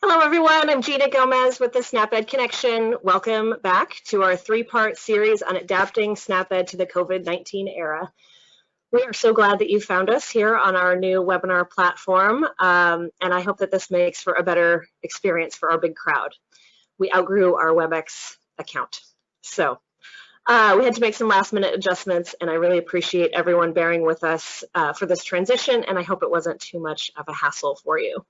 Hello, everyone. I'm Gina Gomez with the SNAP-Ed Connection. Welcome back to our three-part series on adapting SNAP-Ed to the COVID-19 era. We are so glad that you found us here on our new webinar platform, and I hope that this makes for a better experience for our big crowd. We outgrew our WebEx account, so we had to make some last-minute adjustments, and I really appreciate everyone bearing with us for this transition, and I hope it wasn't too much of a hassle for you.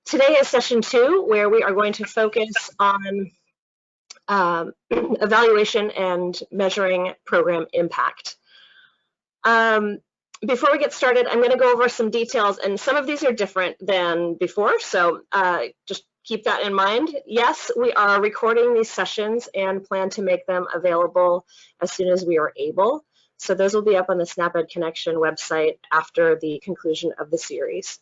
Today is session 2, where we are going to focus on evaluation and measuring program impact. Before we get started, I'm going to go over some details, and some of these are different than before, so just keep that in mind. Yes, we are recording these sessions and plan to make them available as soon as we are able. So those will be up on the SNAP-Ed Connection website after the conclusion of the series.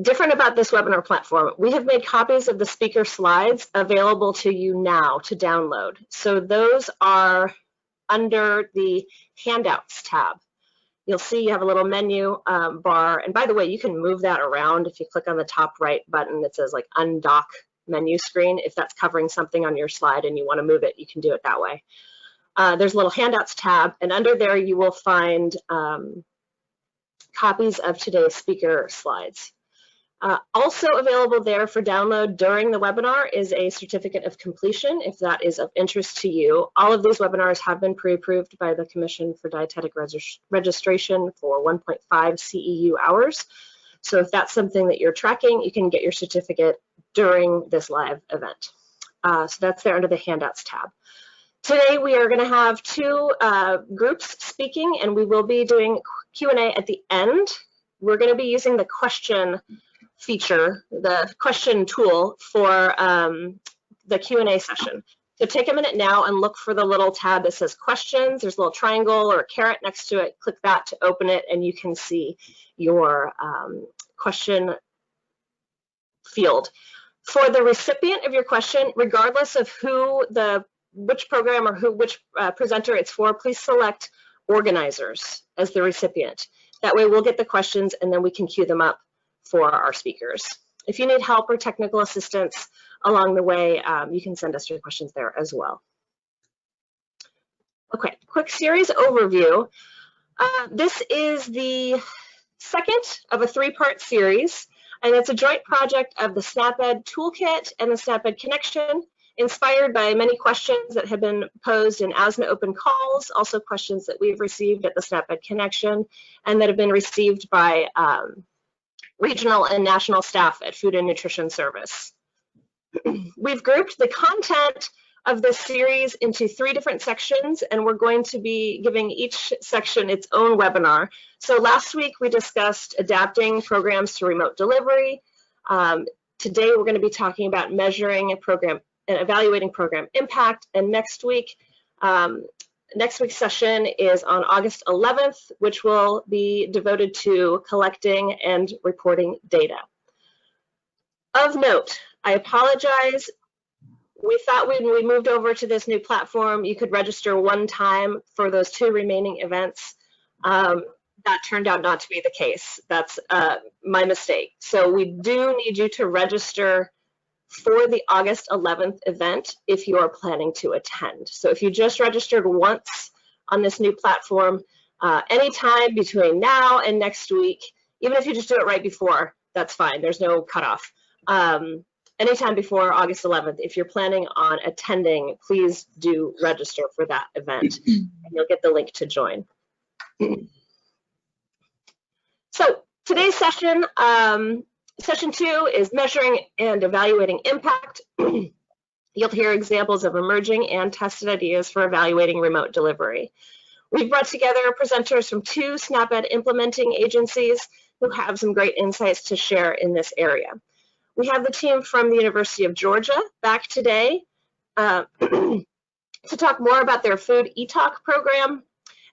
Different about this webinar platform, we have made copies of the speaker slides available to you now to download. So those are under the handouts tab. You'll see you have a little menu bar. And by the way, you can move that around if you click on the top right button that says like undock menu screen. If that's covering something on your slide and you want to move it, you can do it that way. There's a little handouts tab, and under there you will find copies of today's speaker slides. Also available there for download during the webinar is a certificate of completion, if that is of interest to you. All of these webinars have been pre-approved by the Commission for Dietetic Registration for 1.5 CEU hours. So if that's something that you're tracking, you can get your certificate during this live event. So that's there under the handouts tab. Today we are going to have two groups speaking, and we will be doing Q&A at the end. We're going to be using the question feature, the question tool for the Q&A session. So take a minute now and look for the little tab that says questions. There's a little triangle or a caret next to it. Click that to open it, and you can see your question field. For the recipient of your question, regardless of which program or which presenter it's for, please select organizers as the recipient. That way we'll get the questions and then we can queue them up for our speakers. If you need help or technical assistance along the way, you can send us your questions there as well. Okay, quick series overview. This is the second of a three-part series, and it's a joint project of the SNAP-Ed Toolkit and the SNAP-Ed Connection, inspired by many questions that have been posed in ASNA open calls, also questions that we've received at the SNAP-Ed Connection, and that have been received by regional and national staff at Food and Nutrition Service. We've grouped the content of this series into 3 different sections, and we're going to be giving each section its own webinar. So last week we discussed adapting programs to remote delivery. Today we're going to be talking about measuring a program and evaluating program impact, and next week's session is on August 11th, which will be devoted to collecting and reporting data. Of note, I apologize. We thought when we moved over to this new platform, you could register one time for those 2 remaining events. That turned out not to be the case. That's my mistake. So we do need you to register for the August 11th event if you are planning to attend. So if you just registered once on this new platform, anytime between now and next week, even if you just do it right before, that's fine. There's no cutoff. Anytime before August 11th, if you're planning on attending, please do register for that event, and you'll get the link to join. So today's session, Session 2 is measuring and evaluating impact. You'll hear examples of emerging and tested ideas for evaluating remote delivery. We've brought together presenters from 2 SNAP-Ed implementing agencies who have some great insights to share in this area. We have the team from the University of Georgia back today to talk more about their food e-talk program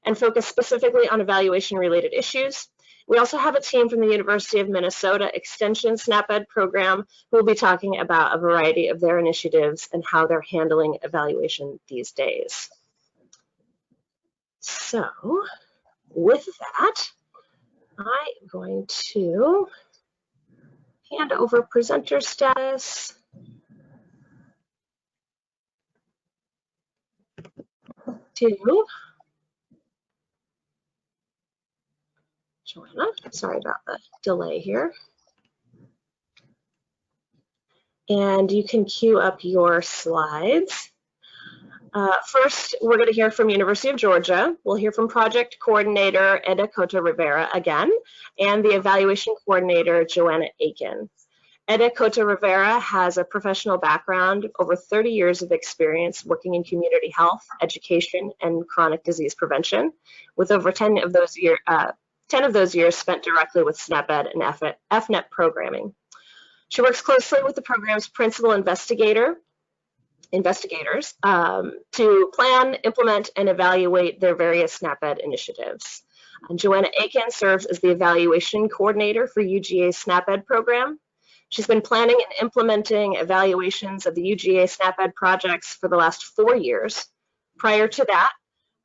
and focus specifically on evaluation-related issues. We also have a team from the University of Minnesota Extension SNAP-Ed program who will be talking about a variety of their initiatives and how they're handling evaluation these days. So with that, I'm going to hand over presenter status to Joanna. Sorry about the delay here. And you can queue up your slides. First, we're going to hear from University of Georgia. We'll hear from Project Coordinator Eda Cota-Rivera again, and the Evaluation Coordinator Joanna Aiken. Eda Cota-Rivera has a professional background, over 30 years of experience working in community health, education, and chronic disease prevention, with over 10 of those years spent directly with SNAP-Ed and FNEP programming. She works closely with the program's principal investigators to plan, implement, and evaluate their various SNAP-Ed initiatives. Joanna Aiken serves as the evaluation coordinator for UGA SNAP-Ed program. She's been planning and implementing evaluations of the UGA SNAP-Ed projects for the last 4 years. Prior to that,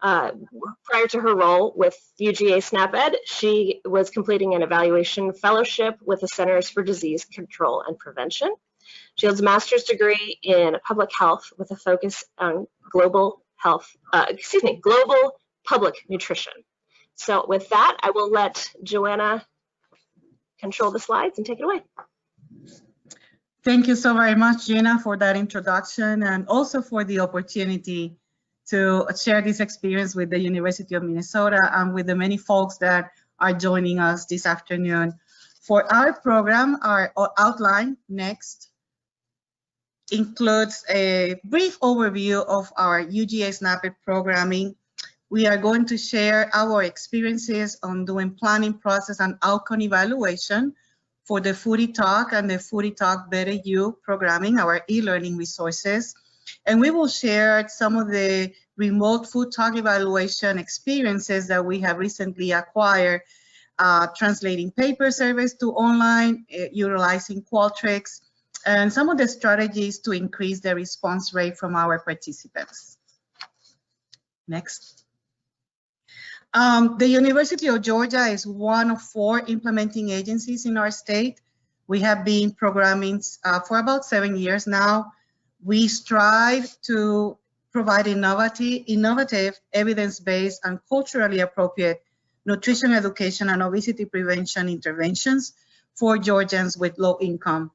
prior to her role with UGA SNAP-Ed, she was completing an evaluation fellowship with the Centers for Disease Control and Prevention. She holds a master's degree in public health with a focus on global public nutrition. So with that, I will let Joanna control the slides and take it away. Thank you so very much, Gina, for that introduction and also for the opportunity to share this experience with the University of Minnesota and with the many folks that are joining us this afternoon. For our program, our outline next includes a brief overview of our UGA SNAP-Ed programming. We are going to share our experiences on doing planning process and outcome evaluation for the Foodie Talk and the Foodie Talk Better You programming, our e-learning resources. And we will share some of the remote food talk evaluation experiences that we have recently acquired, translating paper surveys to online, utilizing Qualtrics, and some of the strategies to increase the response rate from our participants. Next. The University of Georgia is one of 4 implementing agencies in our state. We have been programming for about 7 years now. We strive to provide innovative, evidence-based, and culturally appropriate nutrition education and obesity prevention interventions for Georgians with low income.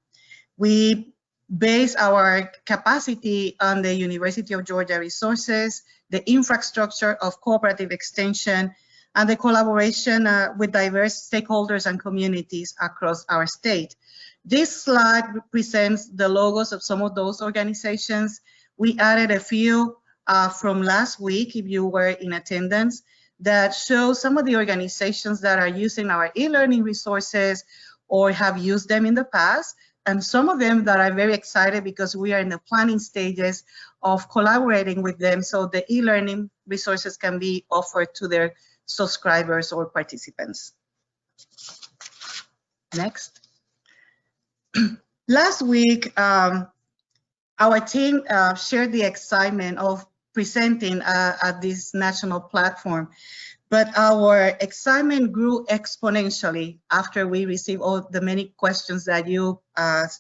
We base our capacity on the University of Georgia resources, the infrastructure of cooperative extension, and the collaboration with diverse stakeholders and communities across our state. This slide represents the logos of some of those organizations. We added a few from last week, if you were in attendance, that show some of the organizations that are using our e-learning resources or have used them in the past, and some of them that are very excited because we are in the planning stages of collaborating with them so the e-learning resources can be offered to their subscribers or participants. Next. Last week, our team shared the excitement of presenting at this national platform, but our excitement grew exponentially after we received all the many questions that you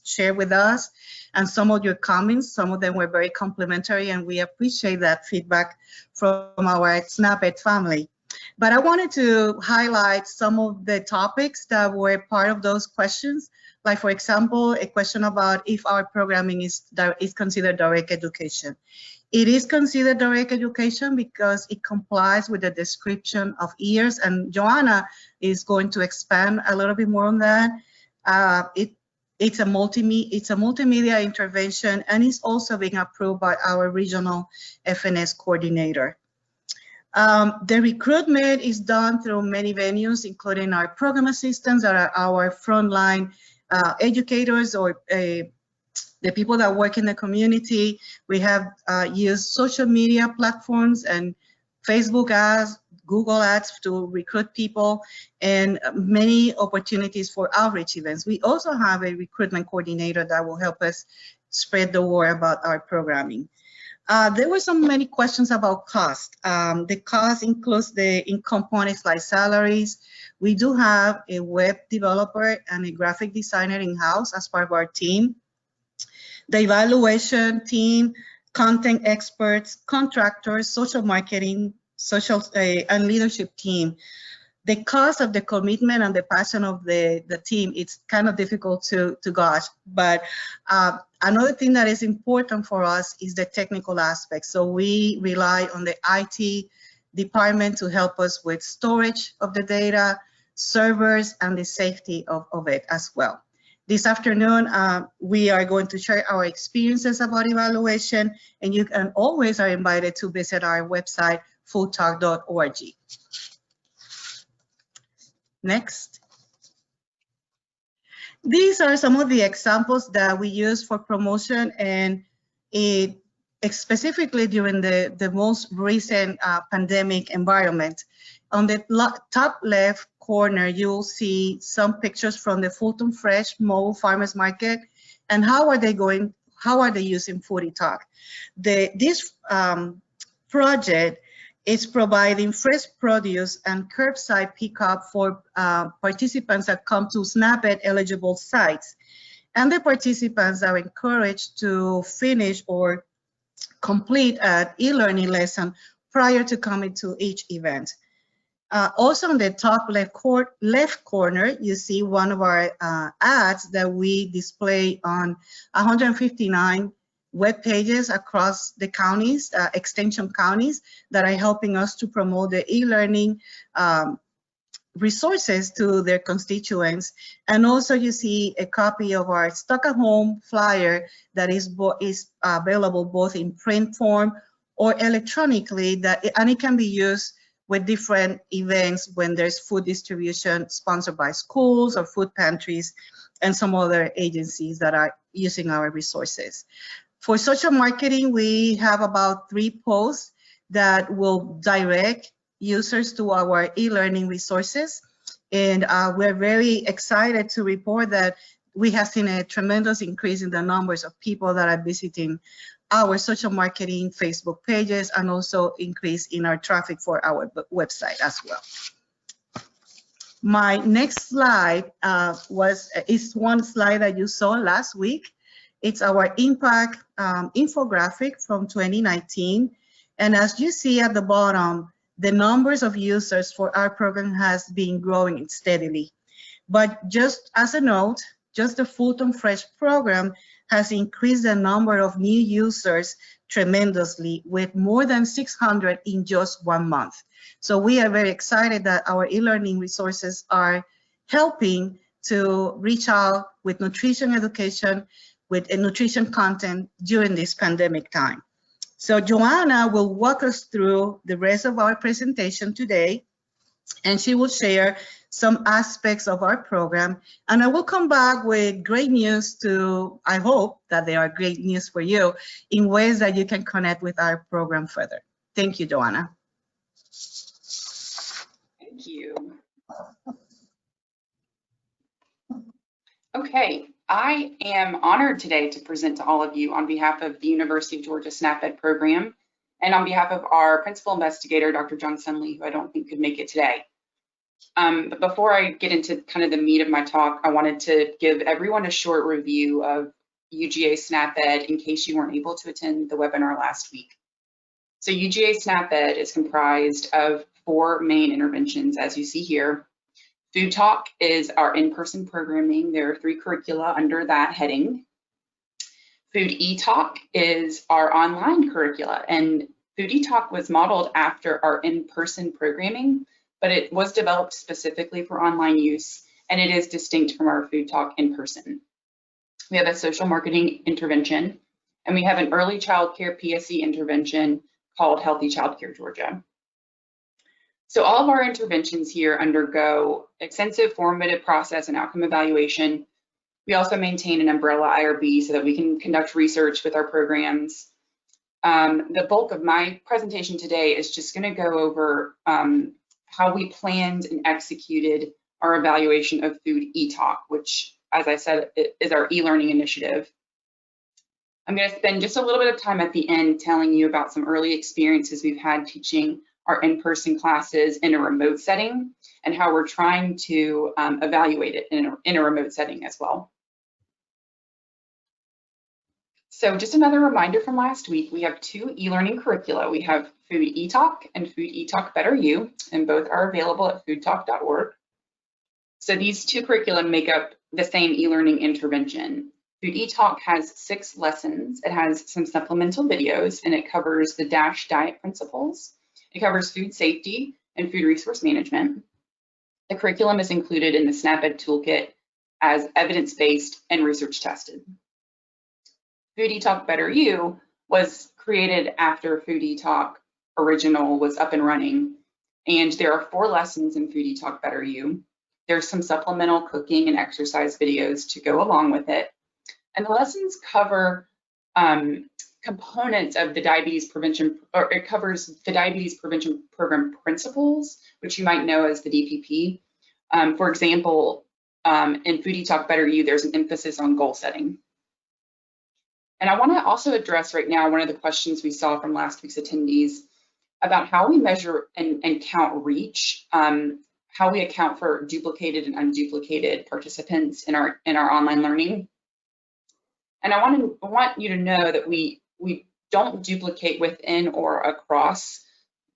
shared with us and some of your comments. Some of them were very complimentary, and we appreciate that feedback from our SNAP-Ed family. But I wanted to highlight some of the topics that were part of those questions. Like, for example, a question about if our programming is considered direct education. It is considered direct education because it complies with the description of years, and Joanna is going to expand a little bit more on that. It's a multimedia intervention, and it's also being approved by our regional FNS coordinator. The recruitment is done through many venues, including our program assistants that are our frontline educators or the people that work in the community. We have used social media platforms and Facebook ads, Google ads to recruit people, and many opportunities for outreach events. We also have a recruitment coordinator that will help us spread the word about our programming. There were so many questions about cost. The cost includes the components like salaries. We do have a web developer and a graphic designer in-house as part of our team. The evaluation team, content experts, contractors, social marketing, and leadership team. The cost of the commitment and the passion of the team, it's kind of difficult to gauge. But another thing that is important for us is the technical aspect. So we rely on the IT department to help us with storage of the data, servers, and the safety of it as well. This afternoon, we are going to share our experiences about evaluation, and you can always are invited to visit our website, foodtalk.org. Next. These are some of the examples that we use for promotion, and specifically during the most recent pandemic environment. On the top left corner, you'll see some pictures from the Fulton Fresh Mobile Farmers Market, and how are they using Foodie Talk? This project is providing fresh produce and curbside pickup for participants that come to SNAP-Ed eligible sites. And the participants are encouraged to finish or complete an e-learning lesson prior to coming to each event. Also on the top left corner, you see one of our ads that we display on 159 web pages across the counties, extension counties, that are helping us to promote the e-learning resources to their constituents. And also you see a copy of our Stock at Home flyer that is available both in print form or electronically, and it can be used with different events when there's food distribution sponsored by schools or food pantries and some other agencies that are using our resources. For social marketing, we have about 3 posts that will direct users to our e-learning resources. And we're very excited to report that we have seen a tremendous increase in the numbers of people that are visiting our social marketing Facebook pages, and also increase in our traffic for our website as well. My next slide is one slide that you saw last week. It's our impact infographic from 2019. And as you see at the bottom, the numbers of users for our program has been growing steadily. But just as a note, just the Fulton Fresh program has increased the number of new users tremendously, with more than 600 in just 1 month. So we are very excited that our e-learning resources are helping to reach out with nutrition education, with nutrition content during this pandemic time. So Joanna will walk us through the rest of our presentation today, and she will share some aspects of our program. And I will come back with great news I hope that they are great news for you in ways that you can connect with our program further. Thank you, Joanna. Thank you. Okay, I am honored today to present to all of you on behalf of the University of Georgia SNAP-Ed program, and on behalf of our principal investigator, Dr. Johnson Lee, who I don't think could make it today. But before I get into kind of the meat of my talk, I wanted to give everyone a short review of UGA SNAP-Ed in case you weren't able to attend the webinar last week. So UGA SNAP-Ed is comprised of 4 main interventions, as you see here. Food Talk is our in-person programming. There are 3 curricula under that heading. Food E-Talk is our online curricula, and Food E-Talk was modeled after our in-person programming, but it was developed specifically for online use, and it is distinct from our Food Talk in person. We have a social marketing intervention, and we have an early childcare PSE intervention called Healthy Childcare Georgia. So all of our interventions here undergo extensive formative process and outcome evaluation. We also maintain an umbrella IRB so that we can conduct research with our programs. The bulk of my presentation today is just going to go over how we planned and executed our evaluation of Food E-Talk, which, as I said, is our e-learning initiative. I'm going to spend just a little bit of time at the end telling you about some early experiences we've had teaching our in-person classes in a remote setting and how we're trying to evaluate it in a remote setting as well. So just another reminder from last week, we have 2 e-learning curricula. We have Food e-Talk and Food e-Talk Better You, and both are available at foodtalk.org. So these 2 curricula make up the same e-learning intervention. Food e-Talk has 6 lessons. It has some supplemental videos, and it covers the DASH diet principles. It covers food safety and food resource management. The curriculum is included in the SNAP-Ed Toolkit as evidence-based and research tested. Food e-Talk Better You was created after Food e-Talk original was up and running, and there are 4 lessons in Food e-Talk Better You. There's some supplemental cooking and exercise videos to go along with it. And the lessons cover components of the diabetes prevention, or it covers the diabetes prevention program principles, which you might know as the DPP. For example, in Food e-Talk Better You, there's an emphasis on goal setting. And I want to also address right now one of the questions we saw from last week's attendees about how we measure and count reach, how we account for duplicated and unduplicated participants in our online learning. And I want you to know that we don't duplicate within or across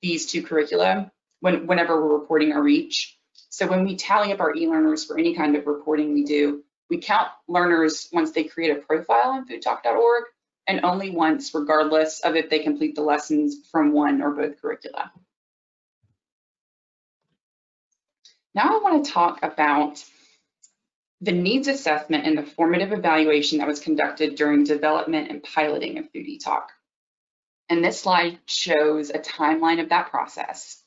these 2 curricula whenever we're reporting our reach. So when we tally up our e-learners for any kind of reporting we do, we count learners once they create a profile on foodtalk.org, and only once, regardless of if they complete the lessons from one or both curricula. Now I want to talk about the needs assessment and the formative evaluation that was conducted during development and piloting of Food e-Talk. And this slide shows a timeline of that process.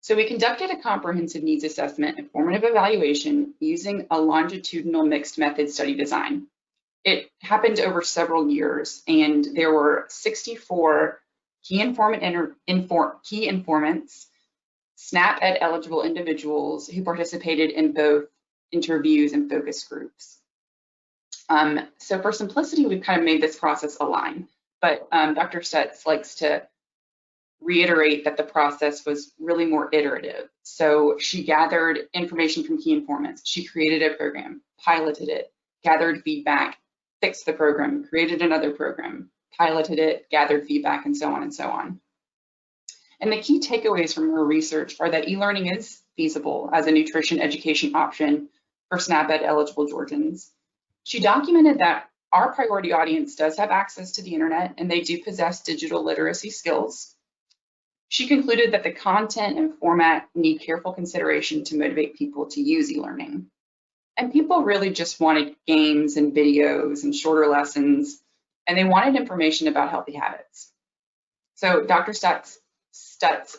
So we conducted a comprehensive needs assessment and formative evaluation using a longitudinal mixed method study design. It happened over several years, and there were 64 key informants, SNAP-Ed eligible individuals who participated in both interviews and focus groups. So for simplicity, we've kind of made this process align, but Dr. Stutz likes to reiterate that the process was really more iterative. So she gathered information from key informants. She created a program, piloted it, gathered feedback, fixed the program, created another program, piloted it, gathered feedback, and so on and so on. And the key takeaways from her research are that e-learning is feasible as a nutrition education option for SNAP-Ed eligible Georgians. She documented that our priority audience does have access to the internet and they do possess digital literacy skills. She concluded that the content and format need careful consideration to motivate people to use e-learning. And people really just wanted games and videos and shorter lessons, and they wanted information about healthy habits. So Dr. Stutz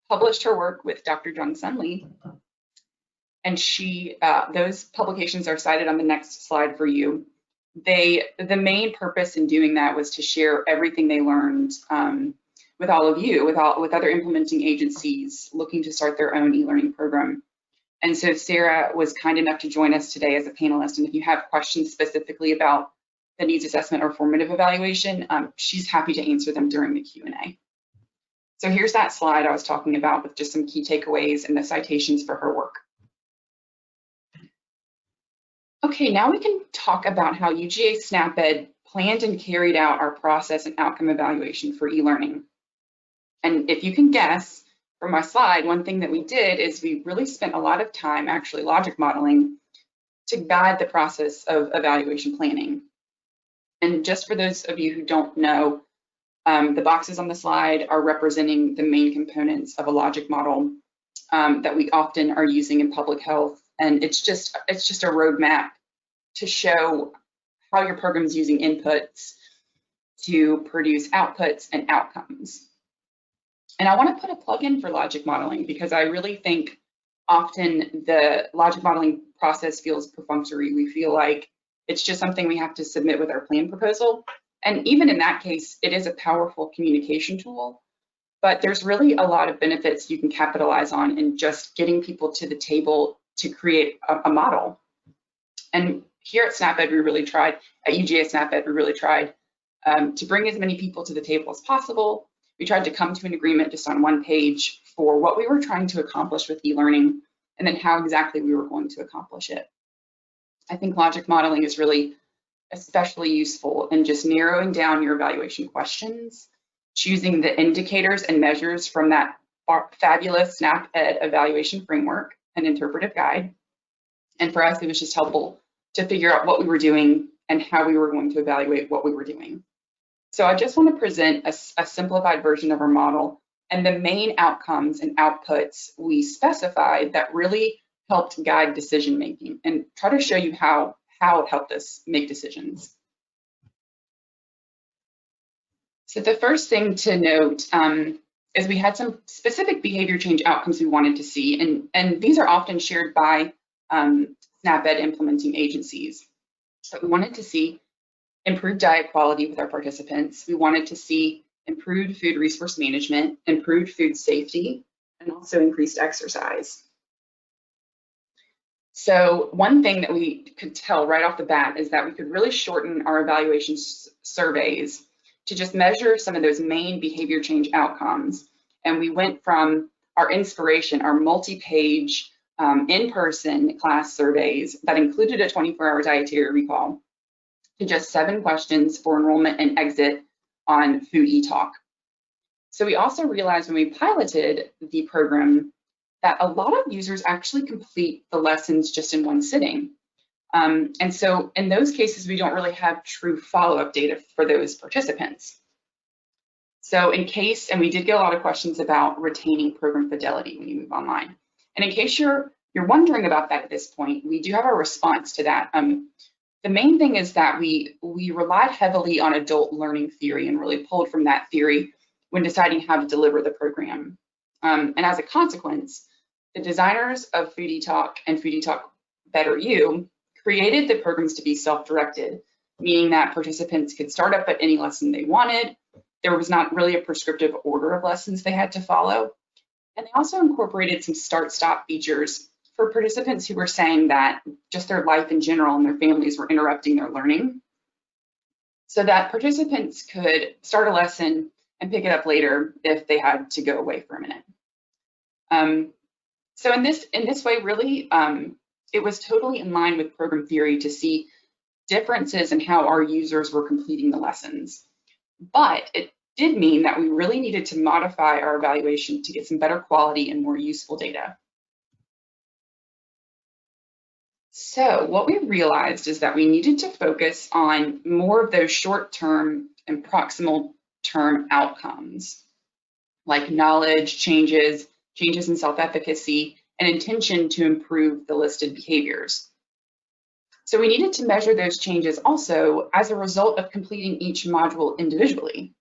published her work with Dr. Jung-Sun Lee, and those publications are cited on the next slide for you. The main purpose in doing that was to share everything they learned with all of you, with other implementing agencies looking to start their own e-learning program. And so Sarah was kind enough to join us today as a panelist. And if you have questions specifically about the needs assessment or formative evaluation, she's happy to answer them during the Q&A. So here's that slide I was talking about with just some key takeaways and the citations for her work. Okay, now we can talk about how UGA SNAP-Ed planned and carried out our process and outcome evaluation for e-learning. And if you can guess from my slide, one thing that we did is we really spent a lot of time actually logic modeling to guide the process of evaluation planning. And just for those of you who don't know, the boxes on the slide are representing the main components of a logic model that we often are using in public health. And it's just a roadmap to show how your program is using inputs to produce outputs and outcomes. And I want to put a plug in for logic modeling because I really think often the logic modeling process feels perfunctory. We feel like it's just something we have to submit with our plan proposal. And even in that case, it is a powerful communication tool, but there's really a lot of benefits you can capitalize on in just getting people to the table to create a model. And here at SNAP-Ed, we really tried, at UGA SNAP-Ed, we really tried to bring as many people to the table as possible. We tried to come to an agreement just on one page for what we were trying to accomplish with e-learning and then how exactly we were going to accomplish it. I think logic modeling is really especially useful in just narrowing down your evaluation questions, choosing the indicators and measures from that fabulous SNAP-Ed evaluation framework and interpretive guide. And for us, it was just helpful to figure out what we were doing and how we were going to evaluate what we were doing. So I just want to present a simplified version of our model and the main outcomes and outputs we specified that really helped guide decision making and try to show you how it helped us make decisions. So the first thing to note is we had some specific behavior change outcomes we wanted to see, and these are often shared by SNAP-Ed implementing agencies. So we wanted to see improved diet quality with our participants. We wanted to see improved food resource management, improved food safety, and also increased exercise. So one thing that we could tell right off the bat is that we could really shorten our evaluation surveys to just measure some of those main behavior change outcomes. And we went from our inspiration, our multi-page in-person class surveys that included a 24-hour dietary recall to just 7 questions for enrollment and exit on food e-talk. So we also realized when we piloted the program that a lot of users actually complete the lessons just in one sitting. And so in those cases, we don't really have true follow-up data for those participants. So in case, and we did get a lot of questions about retaining program fidelity when you move online. And in case you're wondering about that at this point, we do have a response to that. The main thing is that we relied heavily on adult learning theory and really pulled from that theory when deciding how to deliver the program. And as a consequence, the designers of Food e-talk and Food e-talk Better You created the programs to be self-directed, meaning that participants could start up at any lesson they wanted. There was not really a prescriptive order of lessons they had to follow. And they also incorporated some start-stop features for participants who were saying that just their life in general and their families were interrupting their learning, so that participants could start a lesson and pick it up later if they had to go away for a minute. So in this way, really, it was totally in line with program theory to see differences in how our users were completing the lessons. But it did mean that we really needed to modify our evaluation to get some better quality and more useful data. So what we realized is that we needed to focus on more of those short-term and proximal term outcomes, like knowledge, changes in self-efficacy, and intention to improve the listed behaviors. So we needed to measure those changes also as a result of completing each module individually.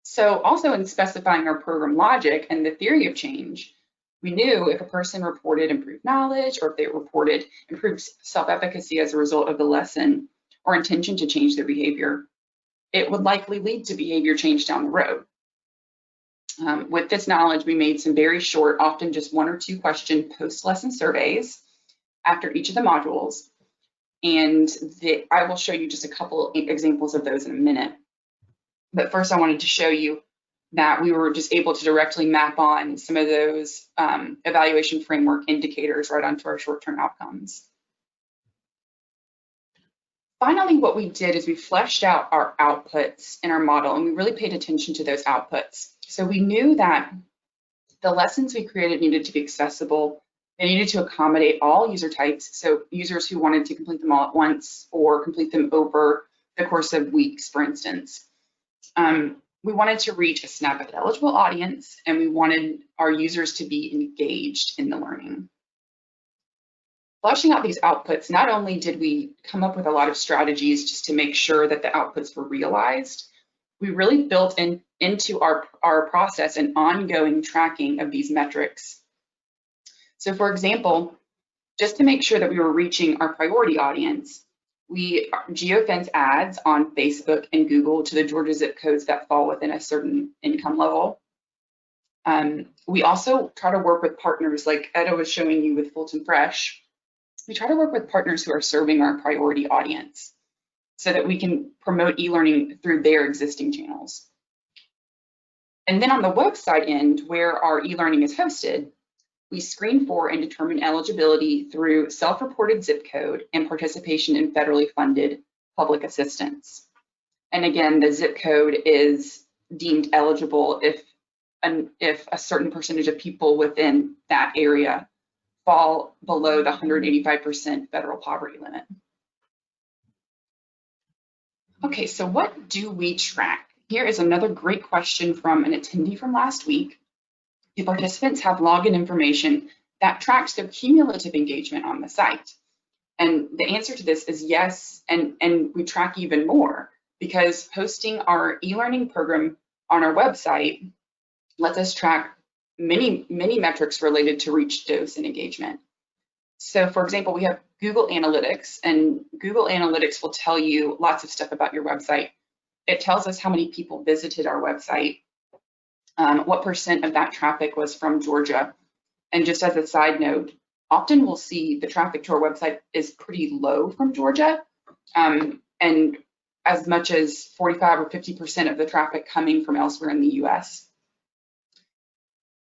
So also in specifying our program logic and the theory of change, we knew if a person reported improved knowledge or if they reported improved self-efficacy as a result of the lesson or intention to change their behavior, it would likely lead to behavior change down the road. With this knowledge, we made some very short, often just 1 or 2 question post-lesson surveys after each of the modules. And I will show you just a couple examples of those in a minute. But first, I wanted to show you that we were just able to directly map on some of those evaluation framework indicators right onto our short-term outcomes. Finally, what we did is we fleshed out our outputs in our model, and we really paid attention to those outputs. So we knew that the lessons we created needed to be accessible. They needed to accommodate all user types, so users who wanted to complete them all at once or complete them over the course of weeks, for instance. We wanted to reach a SNAP-Ed eligible audience, and we wanted our users to be engaged in the learning. Fleshing out these outputs, not only did we come up with a lot of strategies just to make sure that the outputs were realized, we really built into our process an ongoing tracking of these metrics. So for example, just to make sure that we were reaching our priority audience, we geofence ads on Facebook and Google to the Georgia zip codes that fall within a certain income level. We also try to work with partners like Etta was showing you with Fulton Fresh. We try to work with partners who are serving our priority audience. so that we can promote e-learning through their existing channels. And then on the website end, where our e-learning is hosted, we screen for and determine eligibility through self-reported zip code and participation in federally funded public assistance. And again, the zip code is deemed eligible if a certain percentage of people within that area fall below the 185% federal poverty limit. Okay, so what do we track? Here is another great question from an attendee from last week. Do participants have login information that tracks their cumulative engagement on the site? And the answer to this is yes, and we track even more, because hosting our e-learning program on our website lets us track many metrics related to reach, dose, and engagement. So for example, we have Google Analytics, and Google Analytics will tell you lots of stuff about your website. It tells us how many people visited our website, what % of that traffic was from Georgia. And just as a side note, often we'll see the traffic to our website is pretty low from Georgia, and as much as 45 or 50% of the traffic coming from elsewhere in the US.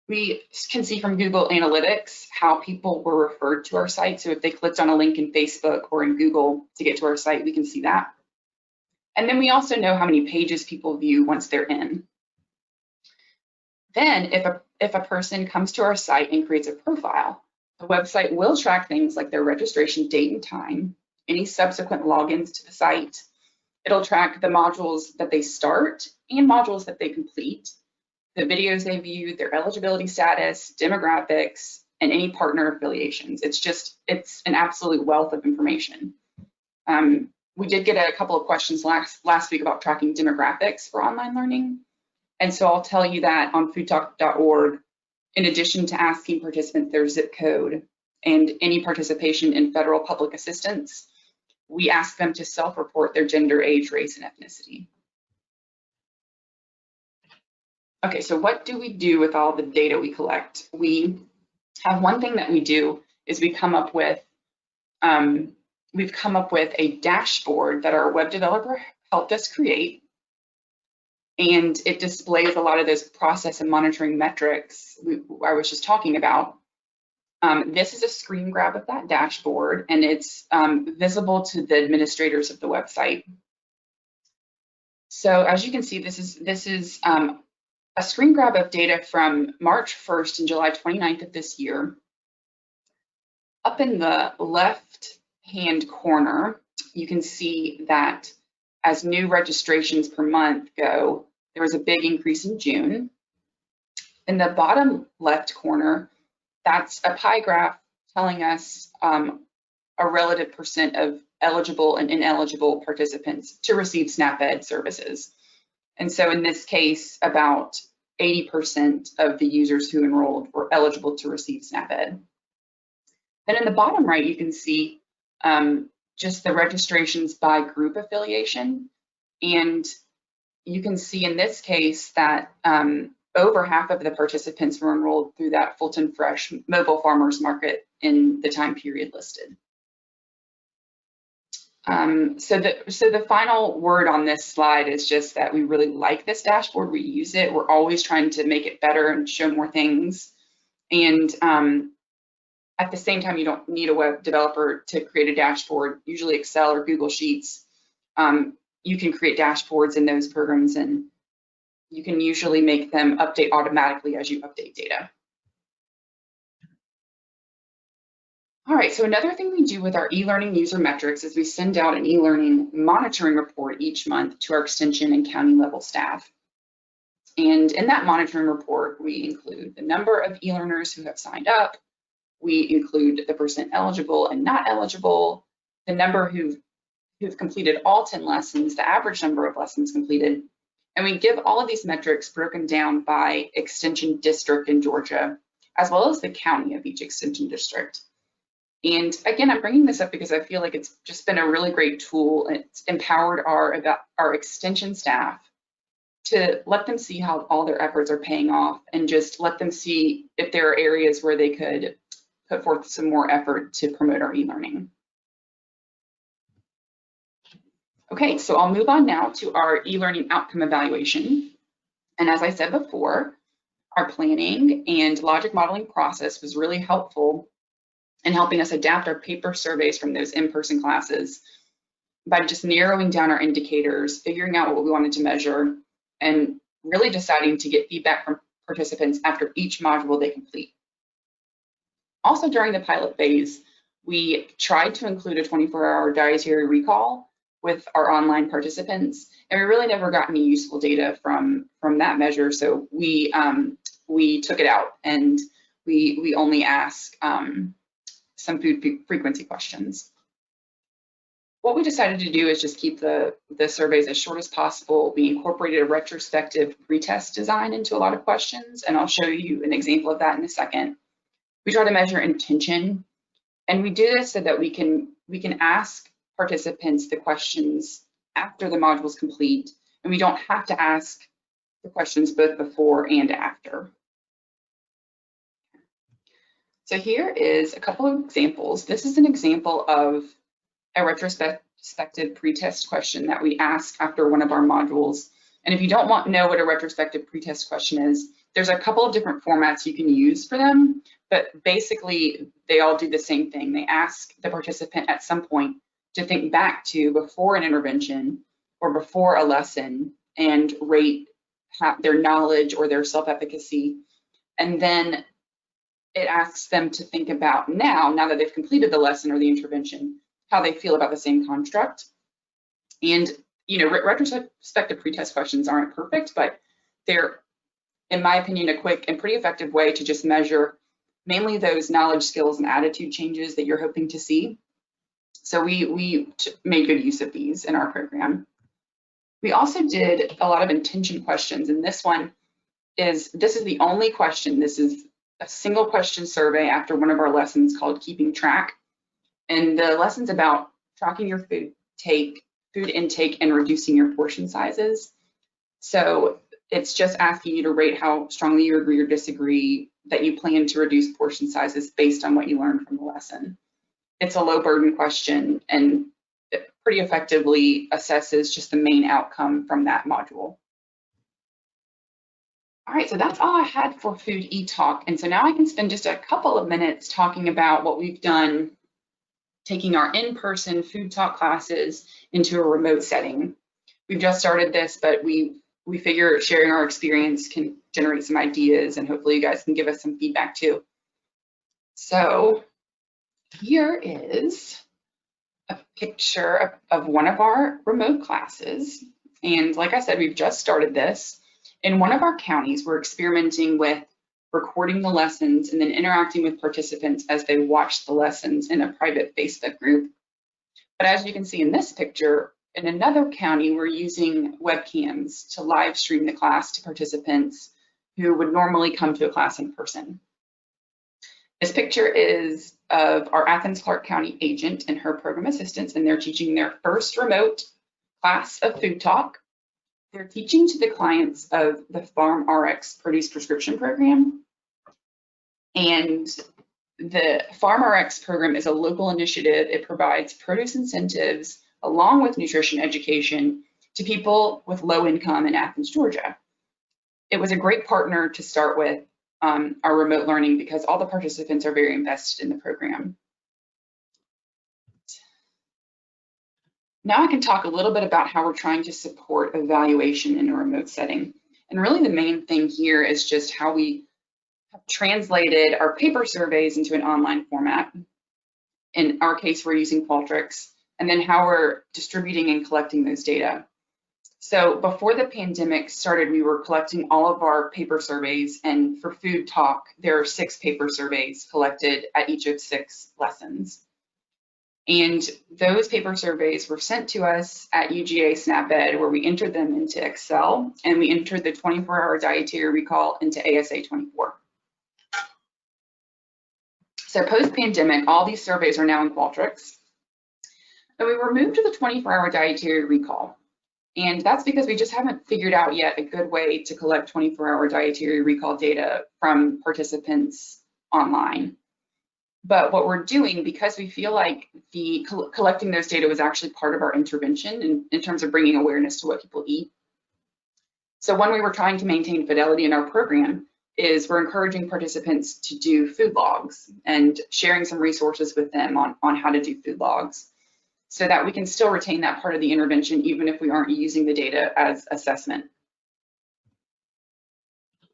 We can see from Google Analytics how people were referred to our site. So if they clicked on a link in Facebook or in Google to get to our site, we can see that. And then we also know how many pages people view once they're in. Then if a person comes to our site and creates a profile, the website will track things like their registration date and time, any subsequent logins to the site. It'll track the modules that they start and modules that they complete, the videos they view, their eligibility status, demographics, and any partner affiliations. It's an absolute wealth of information. We did get a couple of questions last week about tracking demographics for online learning. And so I'll tell you that on foodtalk.org, in addition to asking participants their zip code and any participation in federal public assistance, we ask them to self-report their gender, age, race, and ethnicity. Okay, so what do we do with all the data we collect? We have one thing that we do is we've come up with a dashboard that our web developer helped us create, and it displays a lot of those process and monitoring metrics I was just talking about. This is a screen grab of that dashboard, and it's visible to the administrators of the website. So as you can see, this is a screen grab of data from March 1st and July 29th of this year. Up in the left-hand corner, you can see that as new registrations per month go, there was a big increase in June. In the bottom left corner, that's a pie graph telling us a relative % of eligible and ineligible participants to receive SNAP-Ed services. And so in this case, about 80% of the users who enrolled were eligible to receive SNAP-Ed. Then in the bottom right, you can see just the registrations by group affiliation. And you can see in this case that over half of the participants were enrolled through that Fulton Fresh mobile farmers market in the time period listed. So the final word on this slide is just that we really like this dashboard. We use it. We're always trying to make it better and show more things. And at the same time, you don't need a web developer to create a dashboard. Usually Excel or Google Sheets, you can create dashboards in those programs, and you can usually make them update automatically as you update data. All right, so another thing we do with our e-learning user metrics is we send out an e-learning monitoring report each month to our extension and county level staff. And in that monitoring report, we include the number of e-learners who have signed up. We include the % eligible and not eligible, the number who've completed all 10 lessons, the average number of lessons completed. And we give all of these metrics broken down by extension district in Georgia, as well as the county of each extension district. And again, I'm bringing this up because I feel like it's just been a really great tool. It's empowered our extension staff to let them see how all their efforts are paying off, and just let them see if there are areas where they could put forth some more effort to promote our e-learning. Okay, so I'll move on now to our e-learning outcome evaluation. And as I said before, our planning and logic modeling process was really helpful in helping us adapt our paper surveys from those in-person classes by just narrowing down our indicators, figuring out what we wanted to measure, and really deciding to get feedback from participants after each module they complete. Also during the pilot phase, we tried to include a 24-hour dietary recall with our online participants, and we really never got any useful data from that measure, so we took it out and we only ask some food frequency questions. What we decided to do is just keep the surveys as short as possible. We incorporated a retrospective pretest design into a lot of questions, and I'll show you an example of that in a second. We try to measure intention, and we do this so that we can ask participants the questions after the module is complete, and we don't have to ask the questions both before and after. So here is a couple of examples. This is an example of a retrospective pretest question that we ask after one of our modules. And if you don't know what a retrospective pretest question is, there's a couple of different formats you can use for them, but basically they all do the same thing. They ask the participant at some point to think back to before an intervention or before a lesson and rate their knowledge or their self-efficacy. And then it asks them to think about now that they've completed the lesson or the intervention, how they feel about the same construct. And retrospective pretest questions aren't perfect, but they're, in my opinion, a quick and pretty effective way to just measure mainly those knowledge, skills, and attitude changes that you're hoping to see. So we made good use of these in our program. We also did a lot of intention questions, and this is the only question. This is a single question survey after one of our lessons called Keeping Track. And the lesson's about tracking your food intake and reducing your portion sizes. So it's just asking you to rate how strongly you agree or disagree that you plan to reduce portion sizes based on what you learned from the lesson. It's a low burden question and it pretty effectively assesses just the main outcome from that module. All right, so that's all I had for Food e-Talk. And so now I can spend just a couple of minutes talking about what we've done taking our in-person food talk classes into a remote setting. We've just started this, but we figure sharing our experience can generate some ideas and hopefully you guys can give us some feedback too. So here is a picture of one of our remote classes. And like I said, we've just started this. In one of our counties, we're experimenting with recording the lessons and then interacting with participants as they watch the lessons in a private Facebook group. But as you can see in this picture, in another county, we're using webcams to live stream the class to participants who would normally come to a class in person. This picture is of our Athens-Clarke County agent and her program assistants, and they're teaching their first remote class of food talk. They're teaching to the clients of the Farm RX Produce Prescription Program. And the Farm RX program is a local initiative. It provides produce incentives along with nutrition education to people with low income in Athens, Georgia. It was a great partner to start with our remote learning because all the participants are very invested in the program. Now I can talk a little bit about how we're trying to support evaluation in a remote setting. And really the main thing here is just how we have translated our paper surveys into an online format. In our case, we're using Qualtrics, and then how we're distributing and collecting those data. So before the pandemic started, we were collecting all of our paper surveys, and for Food Talk, there are 6 paper surveys collected at each of 6 lessons. And those paper surveys were sent to us at UGA SNAP-Ed, where we entered them into Excel, and we entered the 24-hour dietary recall into ASA 24. So post-pandemic, all these surveys are now in Qualtrics. And we were moved to the 24-hour dietary recall. And that's because we just haven't figured out yet a good way to collect 24-hour dietary recall data from participants online. But what we're doing, because we feel like the collecting those data was actually part of our intervention in terms of bringing awareness to what people eat. So one way we're trying to maintain fidelity in our program is we're encouraging participants to do food logs and sharing some resources with them on how to do food logs, so that we can still retain that part of the intervention even if we aren't using the data as assessment.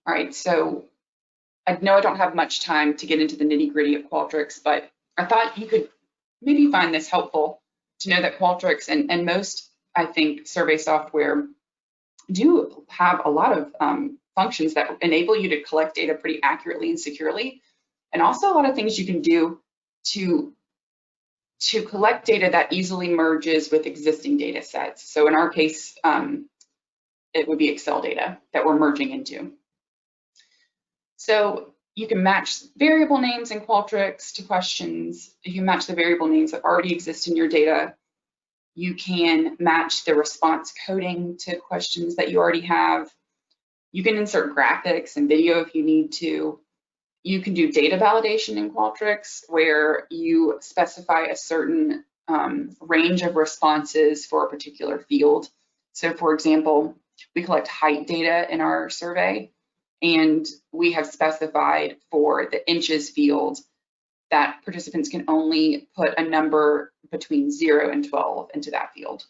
All right, so I know I don't have much time to get into the nitty-gritty of Qualtrics, but I thought you could maybe find this helpful to know that Qualtrics and most, I think, survey software do have a lot of functions that enable you to collect data pretty accurately and securely, and also a lot of things you can do to collect data that easily merges with existing data sets. So in our case, it would be Excel data that we're merging into. So you can match variable names in Qualtrics to questions. You can match the variable names that already exist in your data. You can match the response coding to questions that you already have. You can insert graphics and video if you need to. You can do data validation in Qualtrics, where you specify a certain range of responses for a particular field. So for example, we collect height data in our survey, and we have specified for the inches field that participants can only put a number between 0 and 12 into that field.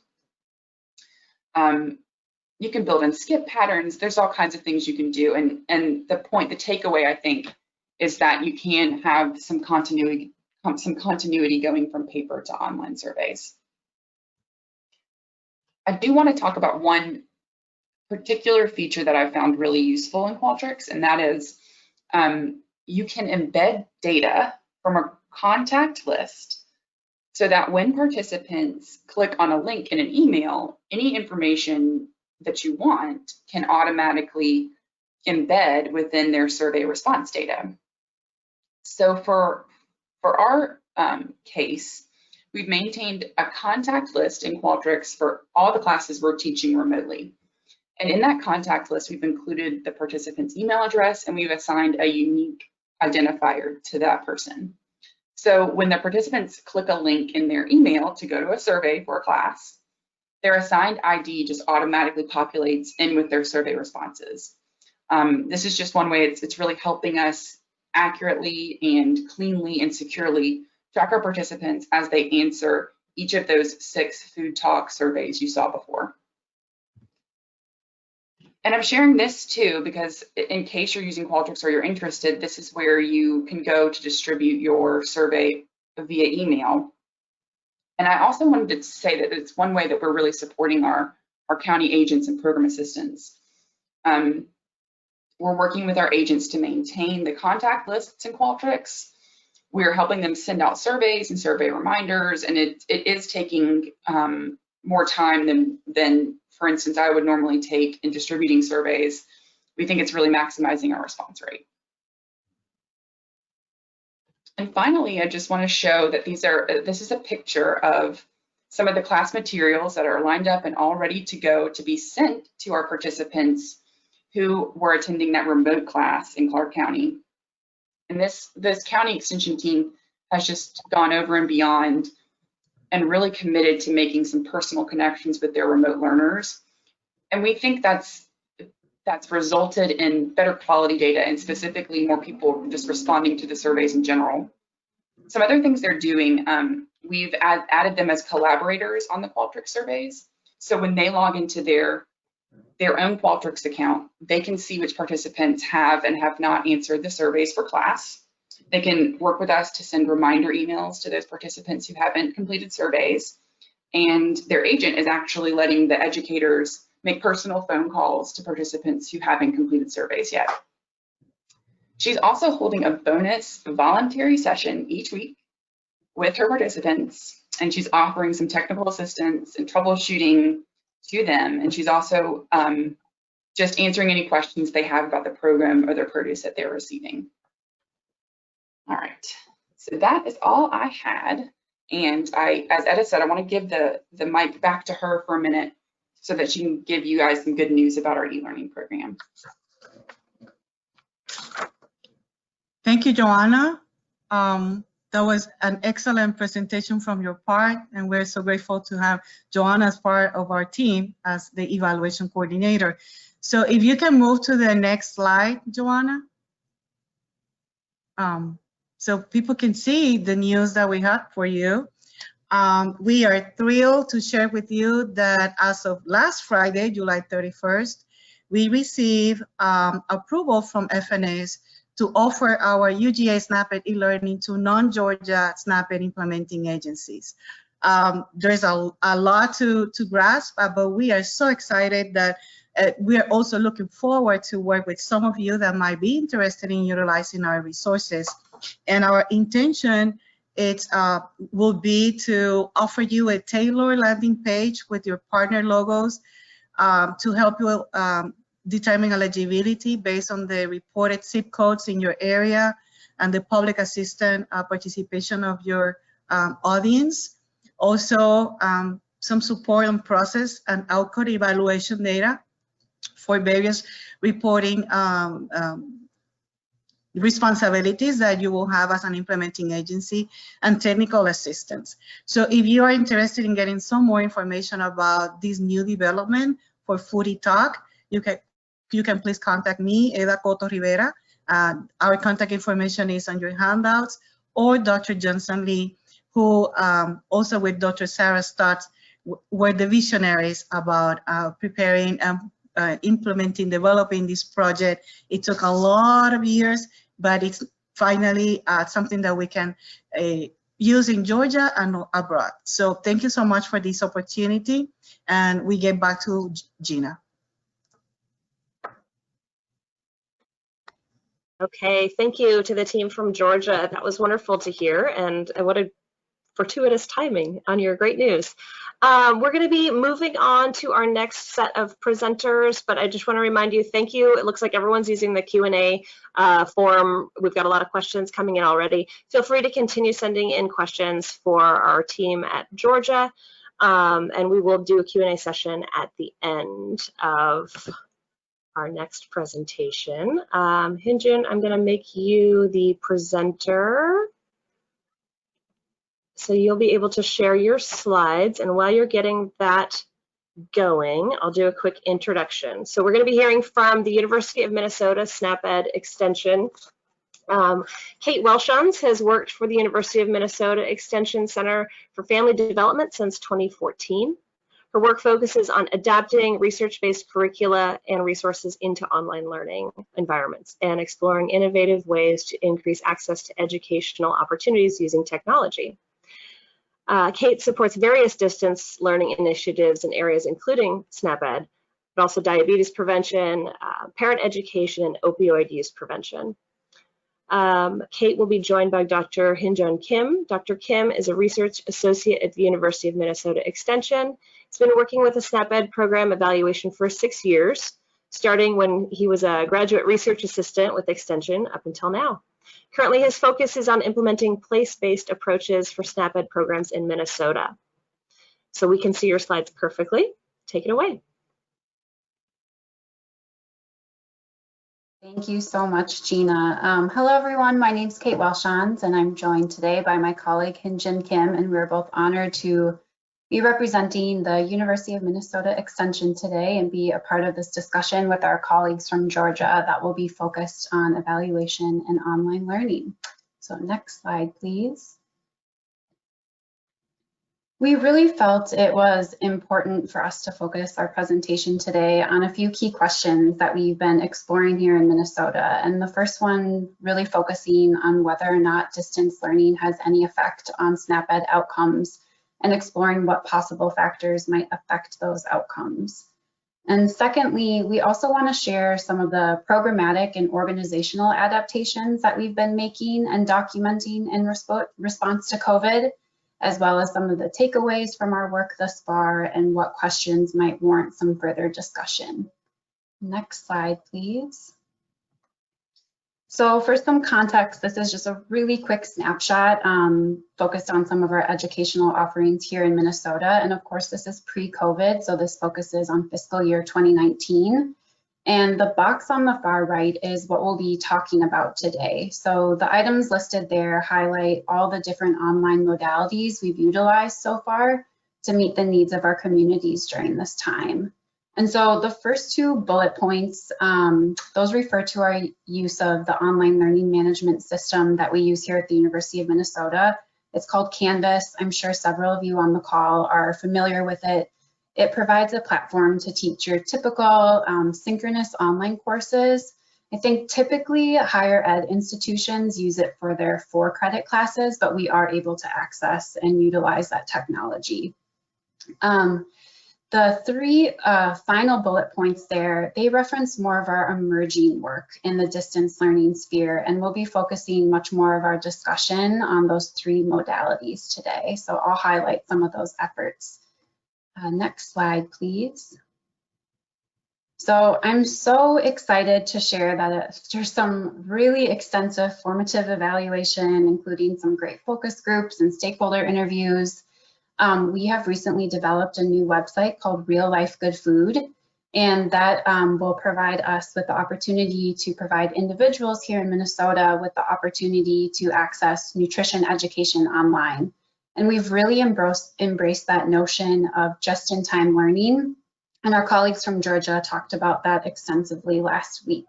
You can build in skip patterns. There's all kinds of things you can do. And the takeaway, I think, is that you can have some continuity going from paper to online surveys. I do want to talk about one particular feature that I found really useful in Qualtrics, and that is you can embed data from a contact list so that when participants click on a link in an email, any information that you want can automatically embed within their survey response data. So for our case, we've maintained a contact list in Qualtrics for all the classes we're teaching remotely. And in that contact list, we've included the participant's email address, and we've assigned a unique identifier to that person. So when the participants click a link in their email to go to a survey for a class, their assigned ID just automatically populates in with their survey responses. This is just one way it's really helping us accurately and cleanly and securely track our participants as they answer each of those 6 food talk surveys you saw before. And I'm sharing this too because in case you're using Qualtrics or you're interested, this is where you can go to distribute your survey via email. And I also wanted to say that it's one way that we're really supporting our county agents and program assistants. We're working with our agents to maintain the contact lists in Qualtrics. We're helping them send out surveys and survey reminders, and it is taking more time than, for instance, I would normally take in distributing surveys. We think it's really maximizing our response rate. And finally, I just want to show that this is a picture of some of the class materials that are lined up and all ready to go to be sent to our participants who were attending that remote class in Clark County. And this county extension team has just gone over and beyond and really committed to making some personal connections with their remote learners. And we think that's resulted in better quality data and specifically more people just responding to the surveys in general. Some other things they're doing, we've added them as collaborators on the Qualtrics surveys. So when they log into their own Qualtrics account, they can see which participants have and have not answered the surveys for class. They can work with us to send reminder emails to those participants who haven't completed surveys. And their agent is actually letting the educators make personal phone calls to participants who haven't completed surveys yet. She's also holding a bonus voluntary session each week with her participants, and she's offering some technical assistance and troubleshooting to them. And she's also just answering any questions they have about the program or the produce that they're receiving. All right, so that is all I had. And as Etta said, I want to give the mic back to her for a minute so that she can give you guys some good news about our e-learning program. Thank you, Joanna. That was an excellent presentation from your part, and we're so grateful to have Joanna as part of our team as the evaluation coordinator. So if you can move to the next slide, Joanna. So people can see the news that we have for you. We are thrilled to share with you that as of last Friday, July 31st, we received approval from FNS to offer our UGA SNAP-Ed e-learning to non-Georgia SNAP-Ed implementing agencies. There's a lot to grasp, but we are so excited that we are also looking forward to work with some of you that might be interested in utilizing our resources. And our intention will be to offer you a tailored landing page with your partner logos to help you determine eligibility based on the reported zip codes in your area and the public assistant participation of your audience. Also, some support on process and outcome evaluation data for various reporting responsibilities that you will have as an implementing agency, and technical assistance. So if you are interested in getting some more information about this new development for Foodie Talk, you can please contact me, Eda Coto Rivera. Our contact information is on your handouts, or Dr. Johnson Lee, who also with Dr. Sarah Stutz were the visionaries about preparing and implementing, developing this project. It took a lot of years, but it's finally something that we can use in Georgia and abroad. So thank you so much for this opportunity, and we get back to Gina. Okay, thank you to the team from Georgia. That was wonderful to hear, and what a fortuitous timing on your great news. We're going to be moving on to our next set of presenters, but I just want to remind you, thank you. It looks like everyone's using the Q&A form. We've got a lot of questions coming in already. Feel free to continue sending in questions for our team at Georgia, and we will do a Q&A session at the end of our next presentation. Hyunjin, I'm going to make you the presenter, so you'll be able to share your slides, and while you're getting that going, I'll do a quick introduction. So we're going to be hearing from the University of Minnesota SNAP-Ed Extension. Kate Welshons has worked for the University of Minnesota Extension Center for Family Development since 2014. Her work focuses on adapting research-based curricula and resources into online learning environments and exploring innovative ways to increase access to educational opportunities using technology. Kate supports various distance learning initiatives in areas including SNAP-Ed, but also diabetes prevention, parent education, and opioid use prevention. Kate will be joined by Dr. Hyunjin Kim. Dr. Kim is a research associate at the University of Minnesota Extension. He's been working with the SNAP-Ed program evaluation for 6 years, starting when he was a graduate research assistant with Extension up until now. Currently, his focus is on implementing place-based approaches for SNAP-Ed programs in Minnesota. So we can see your slides perfectly. Take it away. Thank you so much, Gina. Hello, everyone. My name is Kate Welshons, and I'm joined today by my colleague, Hyunjin Kim, and we're both honored to be representing the University of Minnesota Extension today and be a part of this discussion with our colleagues from Georgia that will be focused on evaluation and online learning. So next slide, please. We really felt it was important for us to focus our presentation today on a few key questions that we've been exploring here in Minnesota. And the first one really focusing on whether or not distance learning has any effect on SNAP-Ed outcomes and exploring what possible factors might affect those outcomes. And secondly, we also want to share some of the programmatic and organizational adaptations that we've been making and documenting in response to COVID, as well as some of the takeaways from our work thus far and what questions might warrant some further discussion. Next slide, please. So for some context, this is just a really quick snapshot focused on some of our educational offerings here in Minnesota. And of course, this is pre-COVID, so this focuses on fiscal year 2019. And the box on the far right is what we'll be talking about today. So the items listed there highlight all the different online modalities we've utilized so far to meet the needs of our communities during this time. And so the first two bullet points, those refer to our use of the online learning management system that we use here at the University of Minnesota. It's called Canvas. I'm sure several of you on the call are familiar with it. It provides a platform to teach your typical synchronous online courses. I think typically higher ed institutions use it for their 4-credit classes, but we are able to access and utilize that technology. The 3 final bullet points there, they reference more of our emerging work in the distance learning sphere, and we'll be focusing much more of our discussion on those 3 modalities today. So I'll highlight some of those efforts. Next slide, please. So I'm so excited to share that after some really extensive formative evaluation, including some great focus groups and stakeholder interviews, we have recently developed a new website called Real Life Good Food, and that will provide us with the opportunity to provide individuals here in Minnesota with the opportunity to access nutrition education online. And we've really embraced that notion of just-in-time learning, and our colleagues from Georgia talked about that extensively last week.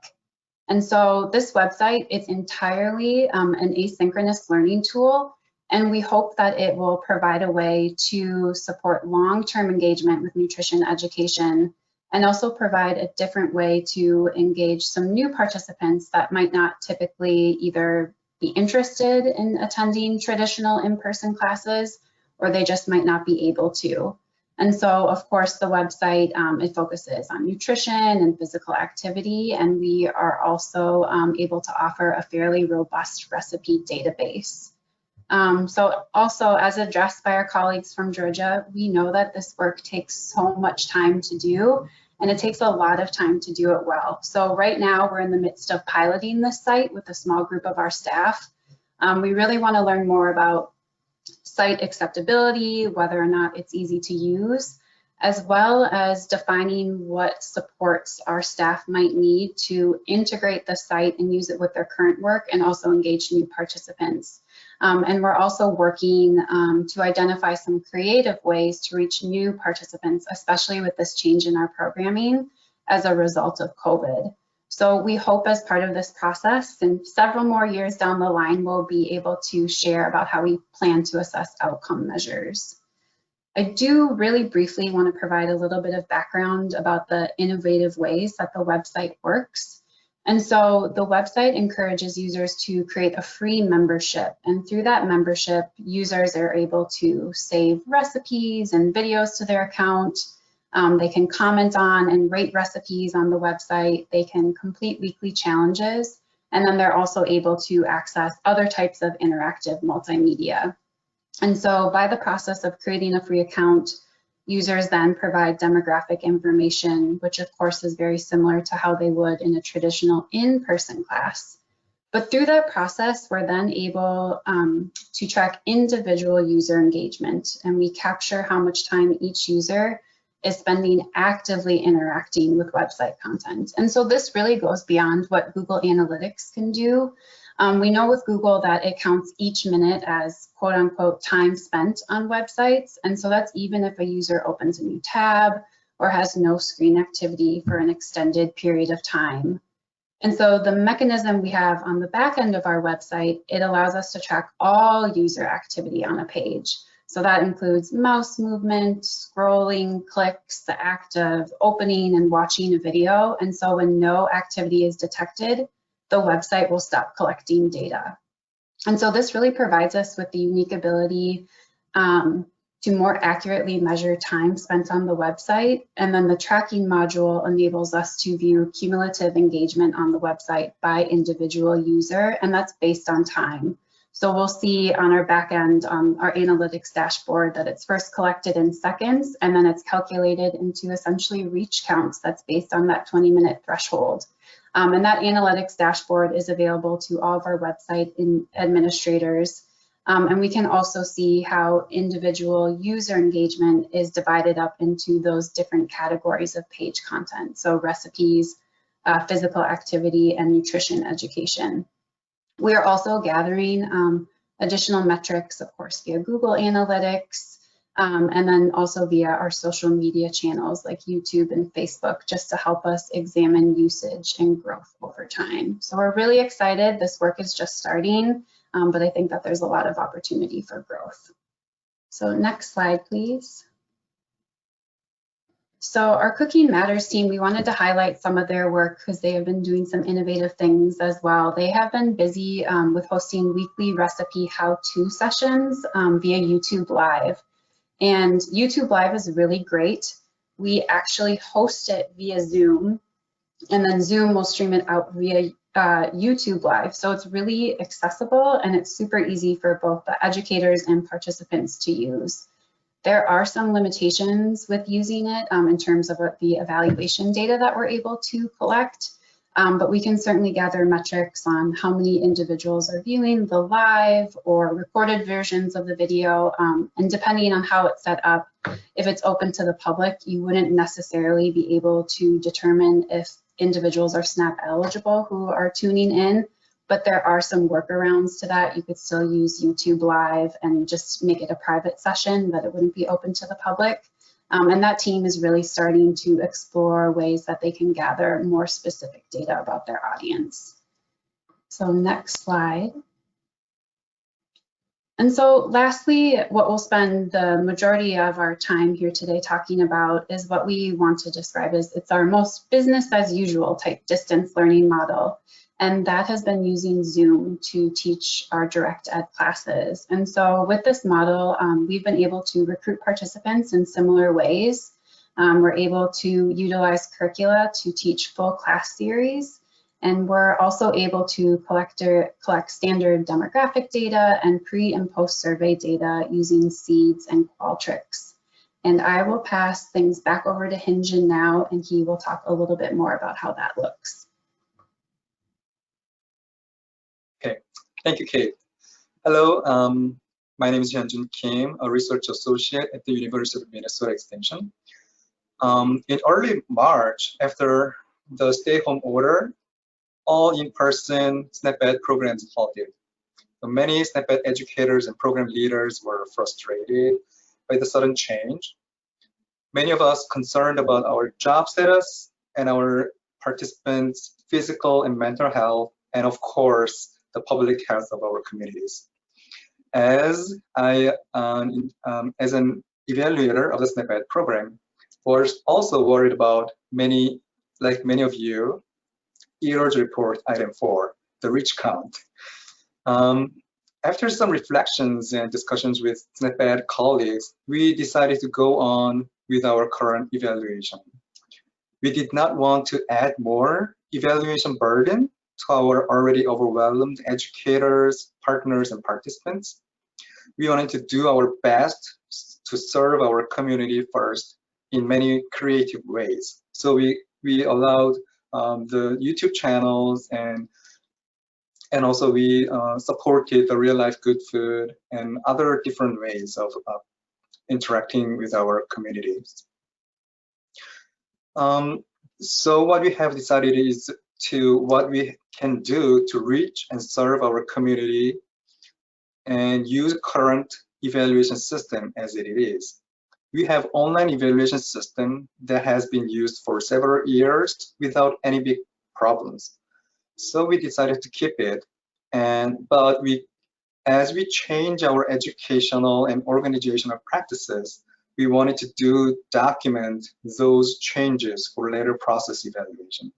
And so this website is entirely an asynchronous learning tool, and we hope that it will provide a way to support long-term engagement with nutrition education, and also provide a different way to engage some new participants that might not typically either be interested in attending traditional in-person classes, or they just might not be able to. And so, of course, the website, it focuses on nutrition and physical activity, and we are also able to offer a fairly robust recipe database. So also, as addressed by our colleagues from Georgia, we know that this work takes so much time to do, and it takes a lot of time to do it well. So right now, we're in the midst of piloting this site with a small group of our staff. We really want to learn more about site acceptability, whether or not it's easy to use, as well as defining what supports our staff might need to integrate the site and use it with their current work, and also engage new participants. And we're also working to identify some creative ways to reach new participants, especially with this change in our programming as a result of COVID. So we hope as part of this process, and several more years down the line, we'll be able to share about how we plan to assess outcome measures. I do really briefly want to provide a little bit of background about the innovative ways that the website works. And so the website encourages users to create a free membership, and through that membership, users are able to save recipes and videos to their account. They can comment on and rate recipes on the website. They can complete weekly challenges, and then they're also able to access other types of interactive multimedia. And so by the process of creating a free account, users then provide demographic information, which of course is very similar to how they would in a traditional in-person class. But through that process, we're then able to track individual user engagement, and we capture how much time each user is spending actively interacting with website content. And so this really goes beyond what Google Analytics can do. We know with Google that it counts each minute as quote unquote time spent on websites. And so that's even if a user opens a new tab or has no screen activity for an extended period of time. And so the mechanism we have on the back end of our website, it allows us to track all user activity on a page. So that includes mouse movement, scrolling, clicks, the act of opening and watching a video. And so when no activity is detected, the website will stop collecting data. And so this really provides us with the unique ability to more accurately measure time spent on the website. And then the tracking module enables us to view cumulative engagement on the website by individual user, and that's based on time. So we'll see on our back end, our analytics dashboard, that it's first collected in seconds, and then it's calculated into essentially reach counts that's based on that 20-minute threshold. And that analytics dashboard is available to all of our website administrators. And we can also see how individual user engagement is divided up into those different categories of page content. So recipes, physical activity and nutrition education. We are also gathering additional metrics, of course, via Google Analytics, and then also via our social media channels like YouTube and Facebook, just to help us examine usage and growth over time. So we're really excited. This work is just starting, but I think that there's a lot of opportunity for growth. So next slide, please. So our Cooking Matters team, we wanted to highlight some of their work because they have been doing some innovative things as well. They have been busy with hosting weekly recipe how-to sessions via YouTube Live. And YouTube Live is really great. We actually host it via Zoom, and then Zoom will stream it out via YouTube Live. So it's really accessible and it's super easy for both the educators and participants to use. There are some limitations with using it in terms of the evaluation data that we're able to collect, but we can certainly gather metrics on how many individuals are viewing the live or recorded versions of the video, and depending on how it's set up, if it's open to the public, you wouldn't necessarily be able to determine if individuals are SNAP eligible who are tuning in, but there are some workarounds to that. You could still use YouTube Live and just make it a private session, but it wouldn't be open to the public. And that team is really starting to explore ways that they can gather more specific data about their audience. So next slide. And so lastly, what we'll spend the majority of our time here today talking about is what we want to describe as it's our most business as usual type distance learning model. And that has been using Zoom to teach our direct ed classes. And so with this model, we've been able to recruit participants in similar ways. We're able to utilize curricula to teach full class series. And we're also able to collect standard demographic data and pre and post survey data using Seeds and Qualtrics. And I will pass things back over to Hinjin now, and he will talk a little bit more about how that looks. Okay, thank you, Kate. Hello, my name is Hyunjin Kim, a research associate at the University of Minnesota Extension. In early March, after the stay-home order, all in-person SNAP-Ed programs halted. Many SNAP-Ed educators and program leaders were frustrated by the sudden change. Many of us concerned about our job status and our participants' physical and mental health, and of course, the public health of our communities. As an evaluator of the SNAP-Ed program, was also worried about like many of you, EROR's report item 4, the reach count. After some reflections and discussions with SNAP-Ed colleagues, we decided to go on with our current evaluation. We did not want to add more evaluation burden to our already overwhelmed educators, partners, and participants. We wanted to do our best to serve our community first in many creative ways. So we allowed the YouTube channels and also we supported the real life good food and other different ways of interacting with our communities. So what we have decided is what we can do to reach and serve our community and use current evaluation system as it is. We have online evaluation system that has been used for several years without any big problems. So we decided to keep it, but as we change our educational and organizational practices, we wanted to document those changes for later process evaluation.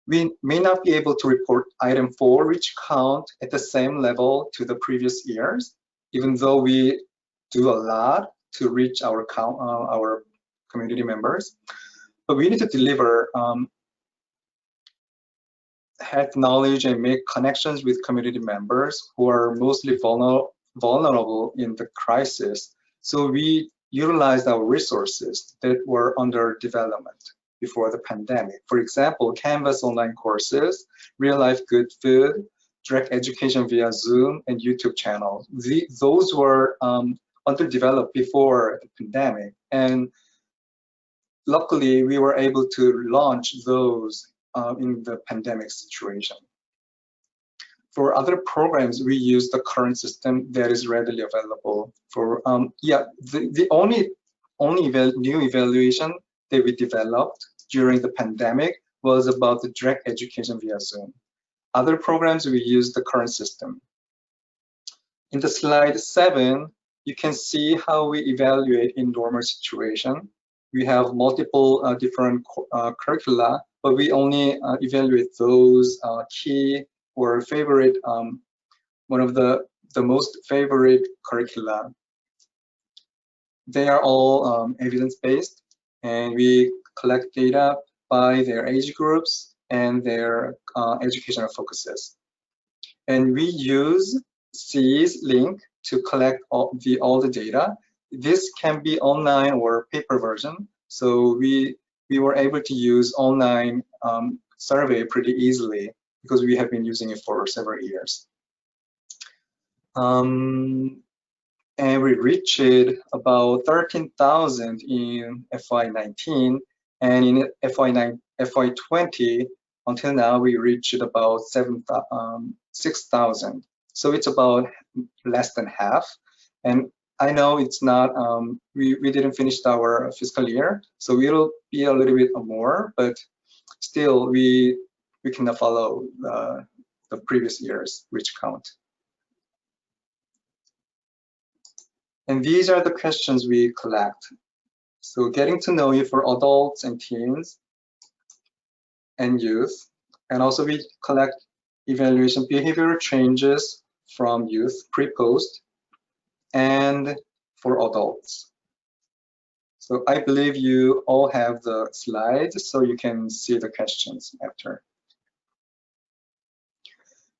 We may not be able to report item 4 reach count at the same level to the previous years, even though we do a lot to reach our community members. But we need to deliver have knowledge and make connections with community members who are mostly vulnerable in the crisis. So we utilized our resources that were under development before the pandemic. For example, Canvas online courses, real life good food, direct education via Zoom and YouTube channels. Those were underdeveloped before the pandemic. And luckily, we were able to launch those in the pandemic situation. For other programs, we use the current system that is readily available. For the only new evaluation that we developed during the pandemic was about the direct education via Zoom. Other programs, we use the current system. In the slide 7, you can see how we evaluate in normal situation. We have multiple different curricula, but we only evaluate those key or favorite, one of the most favorite curricula. They are all evidence-based, and we collect data by their age groups and their educational focuses. And we use SEAS link to collect all the data. This can be online or paper version. So we were able to use online survey pretty easily because we have been using it for several years. And we reached about 13,000 in FY19, and in FY20 until now we reached about 6,000. So it's about less than half. And I know it's not, we didn't finish our fiscal year, so it'll be a little bit more, but still we cannot follow the previous years, which count. And these are the questions we collect. So getting to know you for adults and teens and youth. And also we collect evaluation behavioral changes from youth pre-post and for adults. So I believe you all have the slides so you can see the questions after.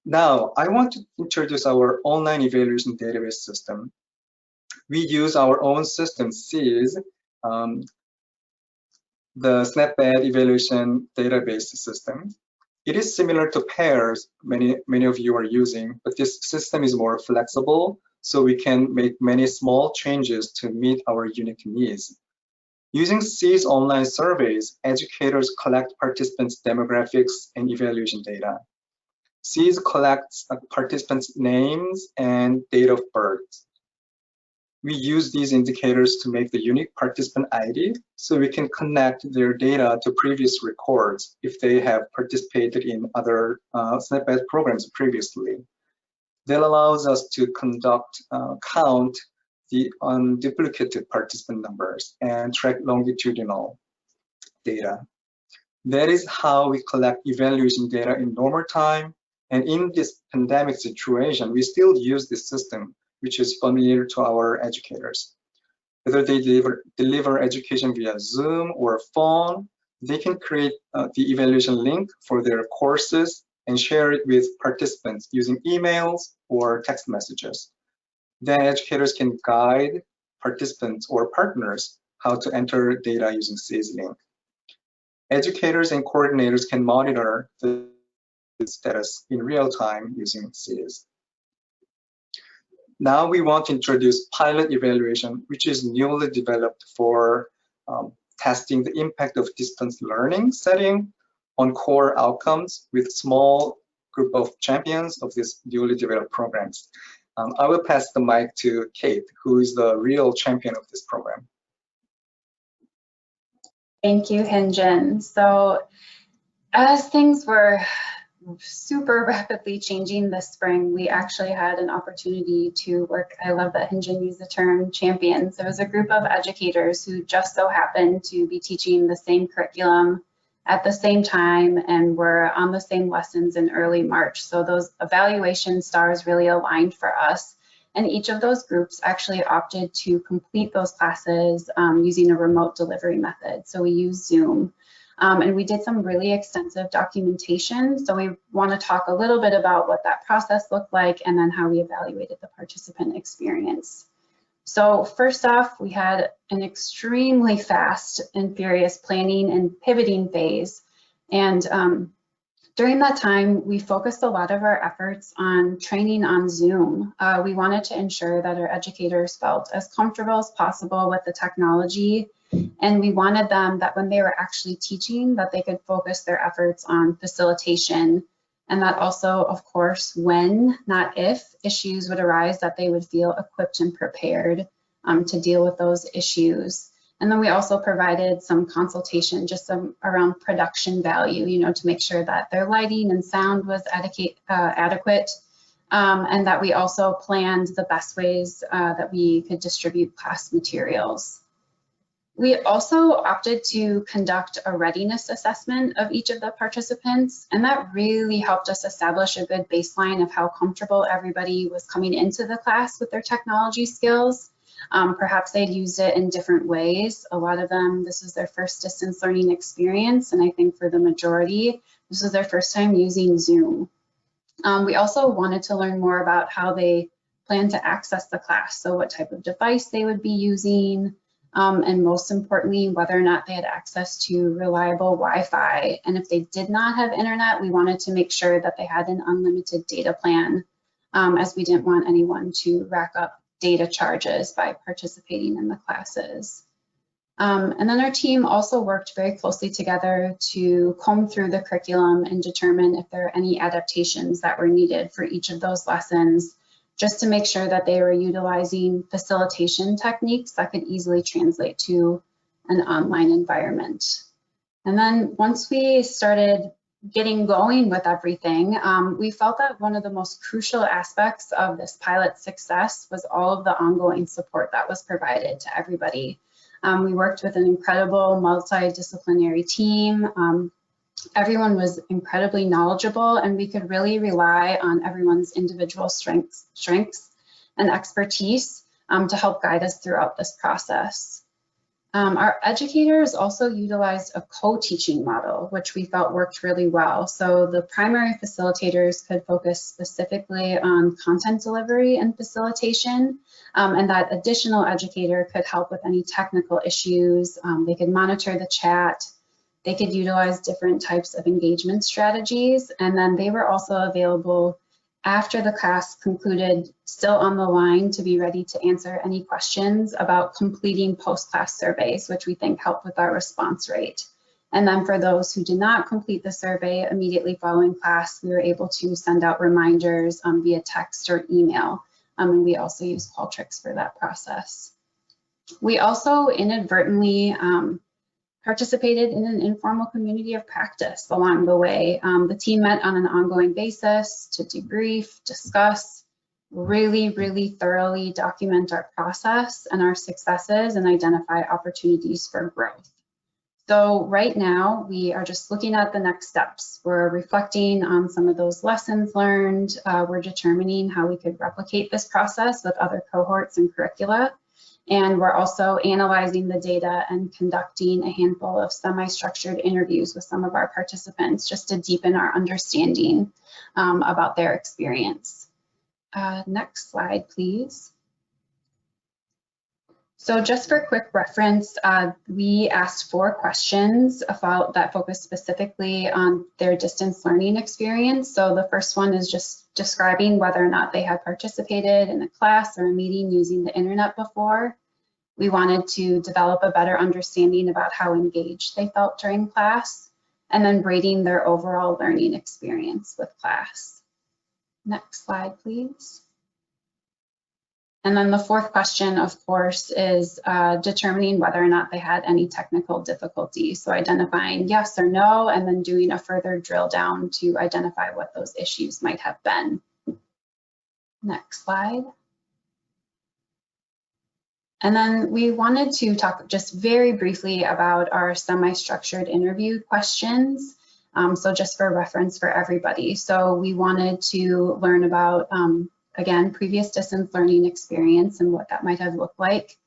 Now, I want to introduce our online evaluation database system. We use our own system, SEAS, the SNAP-Ed evaluation database system. It is similar to PAIRS, many of you are using, but this system is more flexible, so we can make many small changes to meet our unique needs. Using SEAS online surveys, educators collect participants' demographics and evaluation data. SEAS collects participants' names and date of birth. We use these indicators to make the unique participant ID so we can connect their data to previous records if they have participated in other SNAP-Ed programs previously. That allows us to count the unduplicated participant numbers and track longitudinal data. That is how we collect evaluation data in normal time. And in this pandemic situation, we still use this system, which is familiar to our educators. Whether they deliver education via Zoom or phone, they can create the evaluation link for their courses and share it with participants using emails or text messages. Then educators can guide participants or partners how to enter data using SEAS link. Educators and coordinators can monitor the status in real time using SEAS. Now we want to introduce pilot evaluation, which is newly developed for testing the impact of distance learning setting on core outcomes with small group of champions of these newly developed programs. I will pass the mic to Kate, who is the real champion of this program. Thank you, Hyunjin. So as things were super rapidly changing this spring, we actually had an opportunity to work. I love that Hyunjin used the term champions. There was a group of educators who just so happened to be teaching the same curriculum at the same time and were on the same lessons in early March. So those evaluation stars really aligned for us. And each of those groups actually opted to complete those classes using a remote delivery method. So we used Zoom. And we did some really extensive documentation. So we want to talk a little bit about what that process looked like and then how we evaluated the participant experience. So first off, we had an extremely fast and furious planning and pivoting phase. And During that time, we focused a lot of our efforts on training on Zoom. We wanted to ensure that our educators felt as comfortable as possible with the technology, and we wanted them that when they were actually teaching, that they could focus their efforts on facilitation, and that also, of course, when, not if, issues would arise, that they would feel equipped and prepared to deal with those issues. And then we also provided some consultation just around production value, you know, to make sure that their lighting and sound was adequate, and that we also planned the best ways that we could distribute class materials. We also opted to conduct a readiness assessment of each of the participants, and that really helped us establish a good baseline of how comfortable everybody was coming into the class with their technology skills. Perhaps they'd used it in different ways. A lot of them, this is their first distance learning experience, and I think for the majority, this is their first time using Zoom. We also wanted to learn more about how they plan to access the class, so what type of device they would be using, and most importantly, whether or not they had access to reliable Wi-Fi. And if they did not have internet, we wanted to make sure that they had an unlimited data plan, as we didn't want anyone to rack up data charges by participating in the classes. And then our team also worked very closely together to comb through the curriculum and determine if there are any adaptations that were needed for each of those lessons, just to make sure that they were utilizing facilitation techniques that could easily translate to an online environment. And then once we started getting going with everything, we felt that one of the most crucial aspects of this pilot's success was all of the ongoing support that was provided to everybody. We worked with an incredible multidisciplinary team. Everyone was incredibly knowledgeable, and we could really rely on everyone's individual strengths and expertise to help guide us throughout this process. Our educators also utilized a co-teaching model, which we felt worked really well. So the primary facilitators could focus specifically on content delivery and facilitation, and that additional educator could help with any technical issues. They could monitor the chat. They could utilize different types of engagement strategies, and then they were also available after the class concluded, still on the line to be ready to answer any questions about completing post-class surveys, which we think helped with our response rate. And then for those who did not complete the survey immediately following class, we were able to send out reminders via text or email. And we also use Qualtrics for that process. We also inadvertently participated in an informal community of practice along the way. The team met on an ongoing basis to debrief, discuss, really thoroughly document our process and our successes and identify opportunities for growth. So right now, we are just looking at the next steps. We're reflecting on some of those lessons learned. We're determining how we could replicate this process with other cohorts and curricula. And we're also analyzing the data and conducting a handful of semi-structured interviews with some of our participants just to deepen our understanding about their experience. Next slide, please. So just for quick reference, we asked 4 questions that focus specifically on their distance learning experience. So the first one is just describing whether or not they had participated in a class or a meeting using the internet before. We wanted to develop a better understanding about how engaged they felt during class, and then rating their overall learning experience with class. Next slide, please. And then the 4th question, of course, is determining whether or not they had any technical difficulties. So identifying yes or no, and then doing a further drill down to identify what those issues might have been. Next slide. And then we wanted to talk just very briefly about our semi-structured interview questions. So just for reference for everybody. So we wanted to learn about, again, previous distance learning experience and what that might have looked like.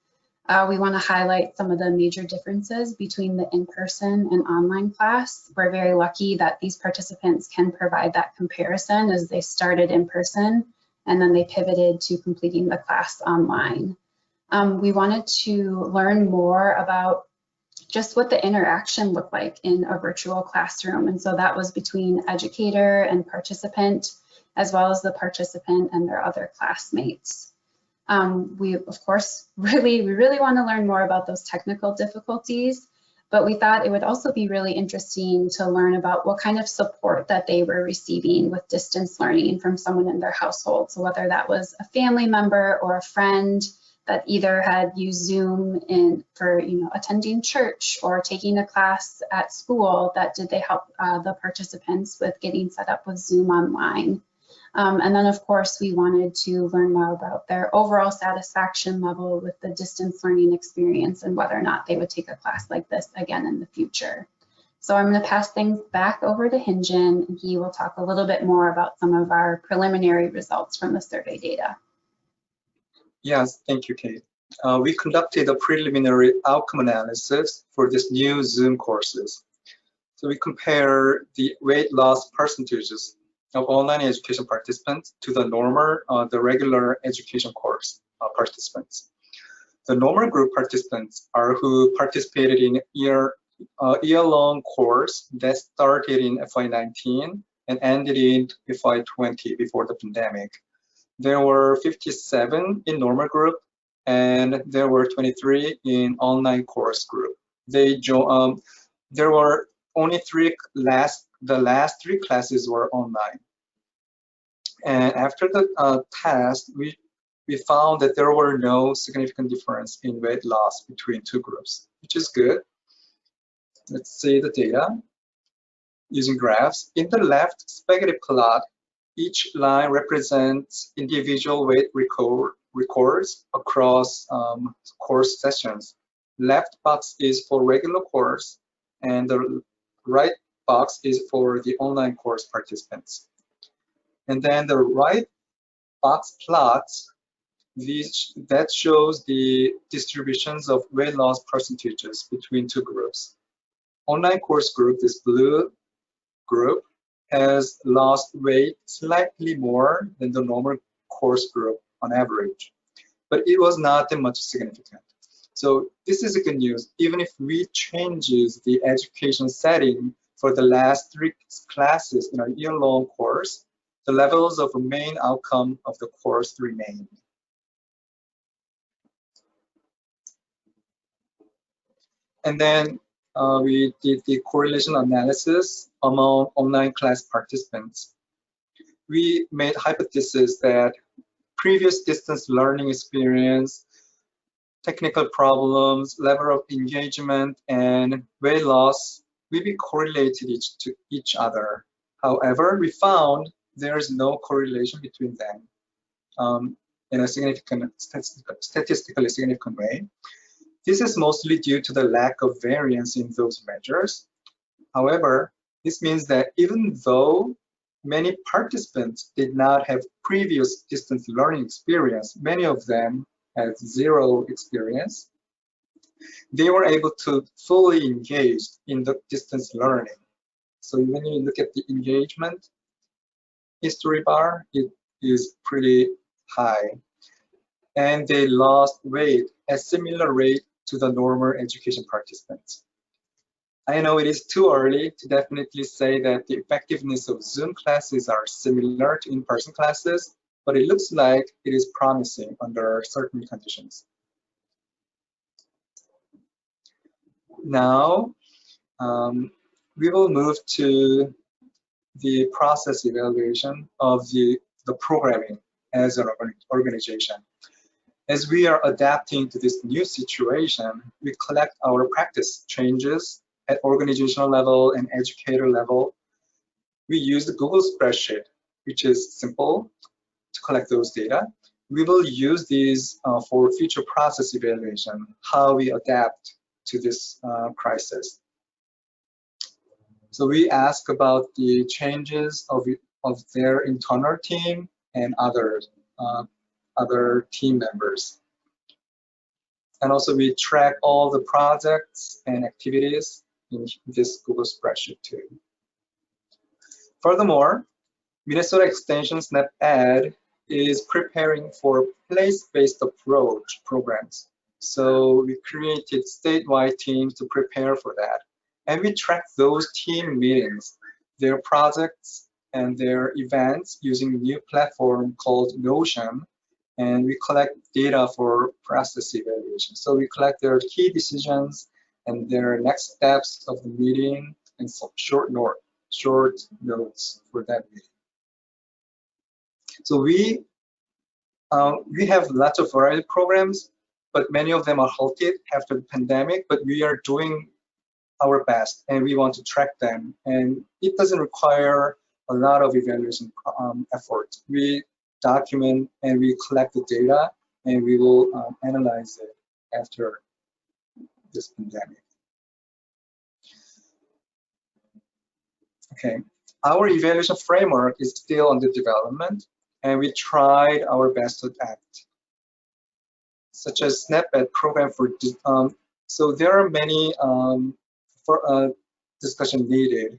We want to highlight some of the major differences between the in-person and online class. We're very lucky that these participants can provide that comparison as they started in person and then they pivoted to completing the class online. We wanted to learn more about just what the interaction looked like in a virtual classroom. And so that was between educator and participant, as well as the participant and their other classmates. We, of course, we really want to learn more about those technical difficulties, but we thought it would also be really interesting to learn about what kind of support that they were receiving with distance learning from someone in their household. So whether that was a family member or a friend that either had used Zoom for attending church or taking a class at school, that did they help the participants with getting set up with Zoom online. And then, of course, we wanted to learn more about their overall satisfaction level with the distance learning experience and whether or not they would take a class like this again in the future. So I'm going to pass things back over to Hyunjin, and he will talk a little bit more about some of our preliminary results from the survey data. Yes, thank you, Kate. We conducted a preliminary outcome analysis for this new Zoom courses. So we compare the weight loss percentages of online education participants to the normal, the regular education course participants. The normal group participants are who participated in year-long course that started in FY19 and ended in FY20 before the pandemic. There were 57 in normal group and there were 23 in online course group. There were only the last three classes were online. And after the test, we found that there were no significant difference in weight loss between two groups, which is good. Let's see the data using graphs. In the left spaghetti plot, each line represents individual weight records across course sessions. Left box is for regular course, and the right box is for the online course participants. And then the right box plots that shows the distributions of weight loss percentages between two groups. Online course group, this blue group, has lost weight slightly more than the normal course group on average, but it was not that much significant. So this is good news. Even if we changes the education setting for the last three classes in a year-long course, the levels of the main outcome of the course remain. And then we did the correlation analysis among online class participants. We made hypothesis that previous distance learning experience, technical problems, level of engagement, and weight loss will be correlated to each other. However, we found there is no correlation between them in a statistically significant way. This is mostly due to the lack of variance in those measures. However, this means that even though many participants did not have previous distance learning experience, many of them had zero experience, they were able to fully engage in the distance learning. So when you look at the engagement history bar, it is pretty high. And they lost weight at similar rate to the normal education participants. I know it is too early to definitely say that the effectiveness of Zoom classes are similar to in-person classes, but it looks like it is promising under certain conditions. Now, we will move to the process evaluation of the programming as an organization. As we are adapting to this new situation, we collect our practice changes at organizational level and educator level. We use the Google spreadsheet, which is simple to collect those data. We will use these for future process evaluation, how we adapt to this crisis. So we ask about the changes of their internal team and other team members. And also we track all the projects and activities in this Google spreadsheet too. Furthermore, Minnesota Extension SNAP-Ed is preparing for place-based approach programs So we created statewide teams to prepare for that. And we track those team meetings, their projects, and their events using a new platform called Notion. And we collect data for process evaluation. So we collect their key decisions and their next steps of the meeting and some short notes for that meeting. So we have lots of variety programs, but many of them are halted after the pandemic, but we are doing our best and we want to track them. And it doesn't require a lot of evaluation effort. We document and we collect the data and we will analyze it after this pandemic. Okay, our evaluation framework is still under development and we tried our best to adapt, such as SNAP-Ed program for, so there are many discussion needed,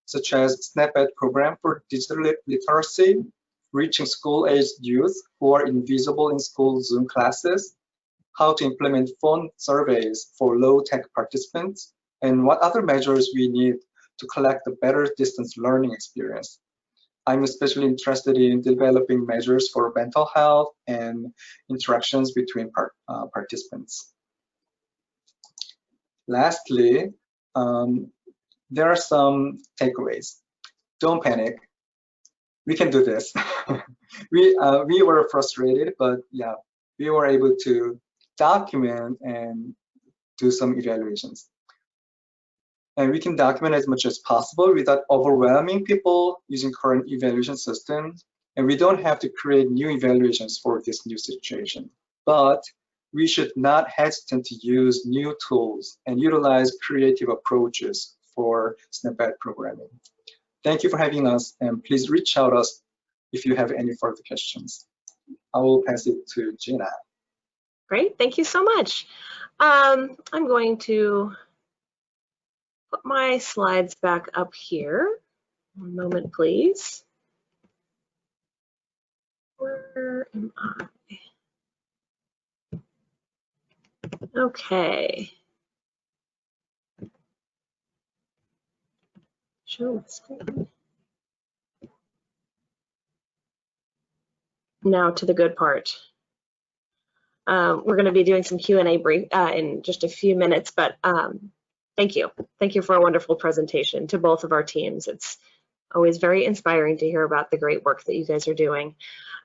such as SNAP-Ed program for digital literacy, reaching school-aged youth who are invisible in school Zoom classes, how to implement phone surveys for low-tech participants, and what other measures we need to collect a better distance learning experience. I'm especially interested in developing measures for mental health and interactions between participants. Lastly, there are some takeaways. Don't panic. We can do this. we were frustrated, but yeah, we were able to document and do some evaluations. And we can document as much as possible without overwhelming people using current evaluation system. And we don't have to create new evaluations for this new situation. But we should not hesitate to use new tools and utilize creative approaches for SNAP-Ed programming. Thank you for having us, and please reach out to us if you have any further questions. I will pass it to Gina. Great, thank you so much. I'm going to put my slides back up here. One moment, please. Where am I? Okay. Show the screen. Now to the good part. We're going to be doing some Q&A brief in just a few minutes, but thank you. Thank you for a wonderful presentation to both of our teams. It's always very inspiring to hear about the great work that you guys are doing.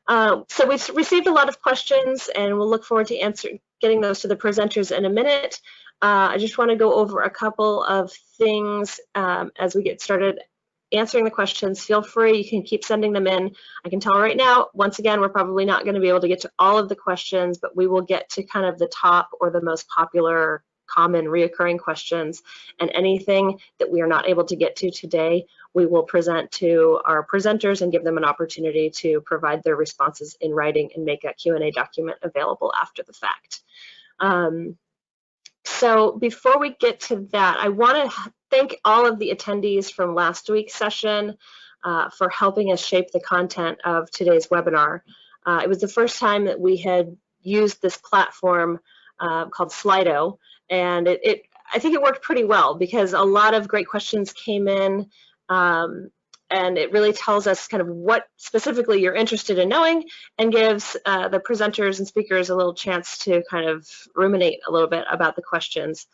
So we've received a lot of questions and we'll look forward to getting those to the presenters in a minute. I just want to go over a couple of things as we get started answering the questions. Feel free, you can keep sending them in. I can tell right now, once again, we're probably not going to be able to get to all of the questions, but we will get to kind of the top or the most popular, common, reoccurring questions, and anything that we are not able to get to today, we will present to our presenters and give them an opportunity to provide their responses in writing and make a Q&A document available after the fact. So before we get to that, I want to thank all of the attendees from last week's session for helping us shape the content of today's webinar. It was the first time that we had used this platform called Slido, and I think it worked pretty well because a lot of great questions came in, and it really tells us kind of what specifically you're interested in knowing and gives the presenters and speakers a little chance to kind of ruminate a little bit about the questions.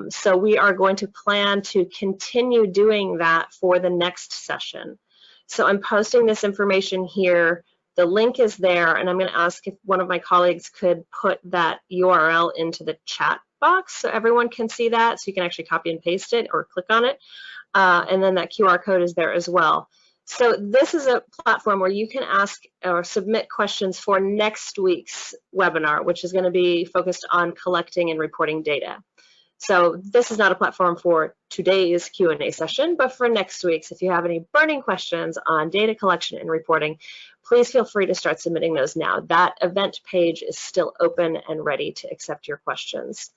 So we are going to plan to continue doing that for the next session. So I'm posting this information here. The link is there, and I'm going to ask if one of my colleagues could put that URL into the chat box so everyone can see that, so you can actually copy and paste it or click on it. And then that QR code is there as well. So this is a platform where you can ask or submit questions for next week's webinar, which is going to be focused on collecting and reporting data. So this is not a platform for today's Q&A session, but for next week's. If you have any burning questions on data collection and reporting, please feel free to start submitting those now. That event page is still open and ready to accept your questions.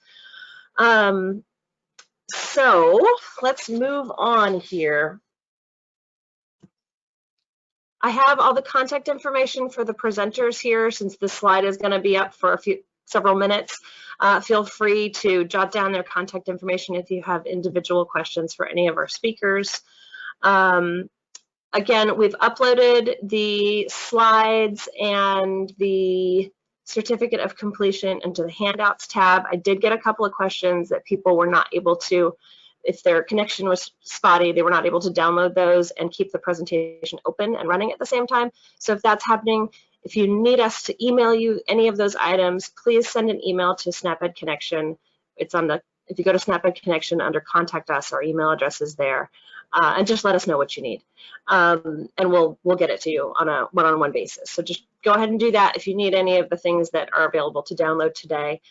So let's move on here. I have all the contact information for the presenters here, since this slide is going to be up for several minutes, feel free to jot down their contact information if you have individual questions for any of our speakers. Again, we've uploaded the slides and the certificate of completion into the handouts tab. I did get a couple of questions that people were not able to, if their connection was spotty, they were not able to download those and keep the presentation open and running at the same time. So if that's happening, if you need us to email you any of those items, please send an email to SNAP-Ed Connection. It's on the, if you go to SNAP-Ed Connection under Contact Us, our email address is there. And just let us know what you need. And we'll get it to you on a one-on-one basis. So just go ahead and do that if you need any of the things that are available to download today.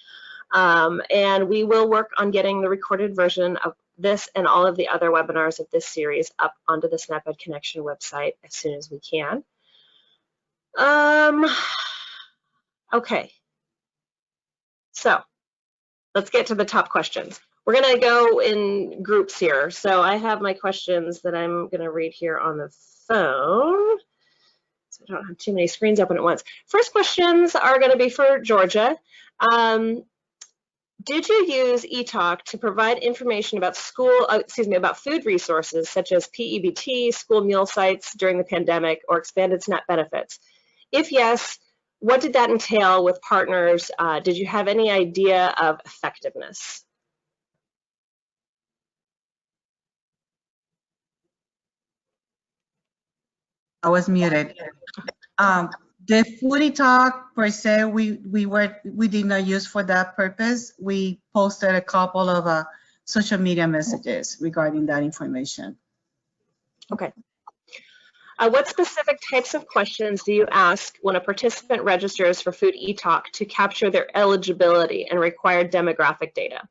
And we will work on getting the recorded version of this and all of the other webinars of this series up onto the SNAP-Ed Connection website as soon as we can. Okay, so let's get to the top questions. We're going to go in groups here. So I have my questions that I'm going to read here on the phone, so I don't have too many screens open at once. First questions are going to be for Georgia. Did you use eTalk to provide information about about food resources such as PEBT, school meal sites during the pandemic, or expanded SNAP benefits? If yes, what did that entail with partners? Did you have any idea of effectiveness? I was muted. The foodie talk per se, we did not use for that purpose. We posted a couple of social media messages regarding that information. Okay. What specific types of questions do you ask when a participant registers for Food eTalk to capture their eligibility and required demographic data?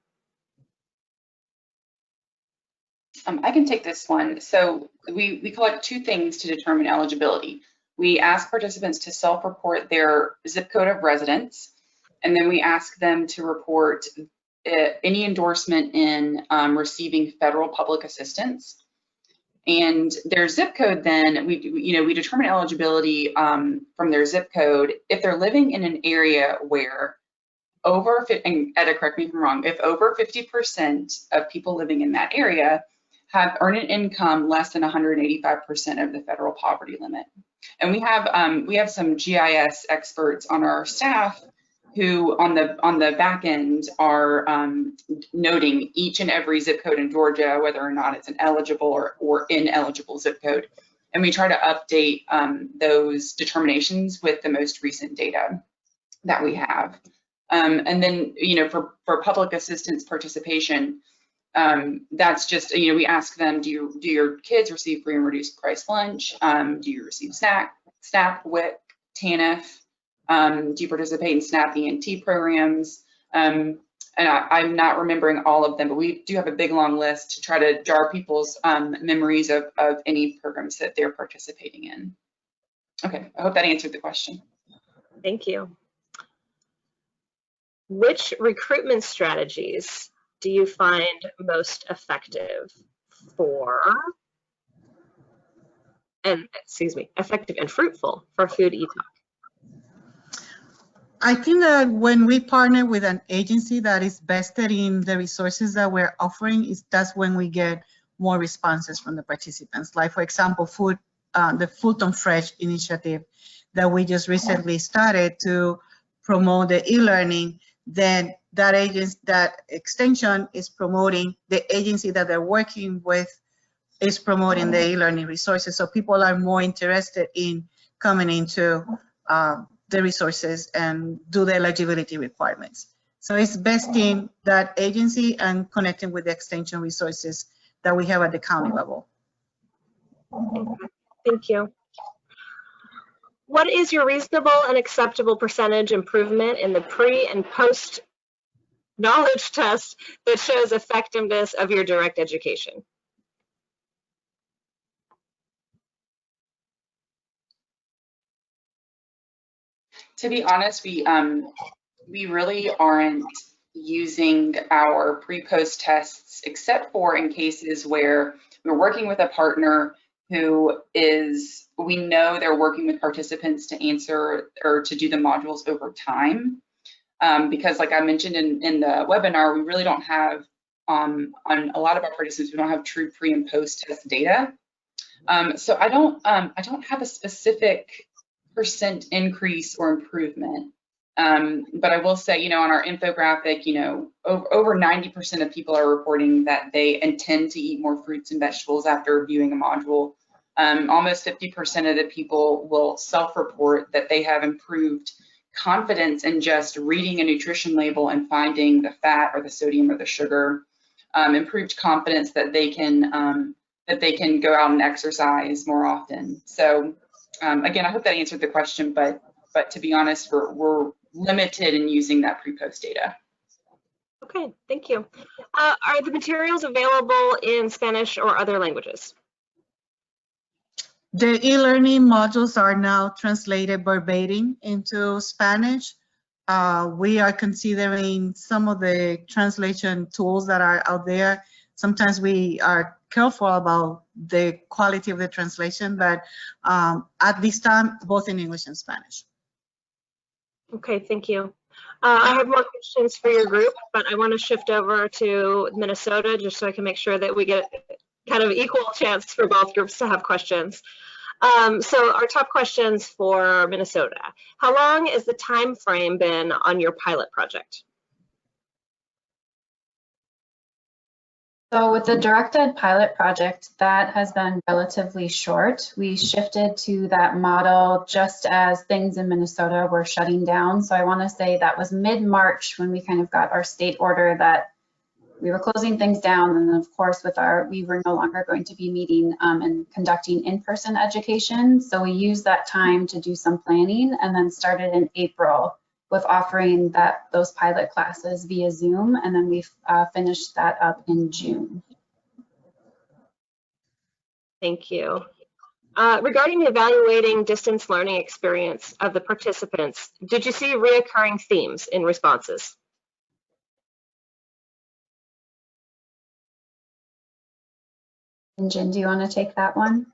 I can take this one. So we collect two things to determine eligibility. We ask participants to self-report their zip code of residence, and then we ask them to report any endorsement in receiving federal public assistance. And their zip code, then we determine eligibility from their zip code if they're living in an area where and Etta, correct me if I'm wrong, if over 50% of people living in that area have earned an income less than 185% of the federal poverty limit. And we have some GIS experts on our staff who on the back end are noting each and every zip code in Georgia, whether or not it's an eligible or ineligible zip code. And we try to update those determinations with the most recent data that we have. And then, for public assistance participation, that's just, we ask them, do your kids receive free and reduced price lunch? Do you receive SNAP, WIC, TANF? Do you participate in SNAP ENT programs? And I'm not remembering all of them, but we do have a big long list to try to jar people's memories of any programs that they're participating in. Okay, I hope that answered the question. Thank you. Which recruitment strategies do you find most effective effective and fruitful for Food eTalk? I think that when we partner with an agency that is vested in the resources that we're offering, that's when we get more responses from the participants. Like, for example, the Fulton Fresh initiative that we just recently started to promote the e-learning. Then that extension is promoting, the agency that they're working with is promoting the e-learning resources. So people are more interested in coming into the resources and do the eligibility requirements. So it's best in that agency and connecting with the extension resources that we have at the county level. Thank you. What is your reasonable and acceptable percentage improvement in the pre and post knowledge test that shows effectiveness of your direct education? To be honest, we really aren't using our pre-post tests except for in cases where we're working with a partner who we know they're working with participants to answer or to do the modules over time. because like I mentioned in the webinar, we really don't have, on a lot of our participants, we don't have true pre and post test data. So I don't have a specific % increase or improvement. But I will say, on our infographic, over 90% of people are reporting that they intend to eat more fruits and vegetables after viewing a module. Almost 50% of the people will self-report that they have improved confidence in just reading a nutrition label and finding the fat or the sodium or the sugar. Improved confidence that they can go out and exercise more often. So again, I hope that answered the question, but to be honest, we're limited in using that pre-post data. Okay, thank you. Are the materials available in Spanish or other languages? The e-learning modules are now translated verbatim into Spanish. We are considering some of the translation tools that are out there. Sometimes we are careful about the quality of the translation, but at this time, both in English and Spanish. Okay, thank you. I have more questions for your group, but I want to shift over to Minnesota just so I can make sure that we get kind of equal chance for both groups to have questions. So our top questions for Minnesota. How long has the time frame been on your pilot project? So with the Direct-Ed pilot project, that has been relatively short. We shifted to that model just as things in Minnesota were shutting down. So I want to say that was mid-March when we kind of got our state order that we were closing things down. And then of course, we were no longer going to be meeting and conducting in-person education. So we used that time to do some planning and then started in April with offering those pilot classes via Zoom, and then we finished that up in June. Thank you. Regarding the evaluating distance learning experience of the participants, did you see reoccurring themes in responses? And Jen, do you want to take that one?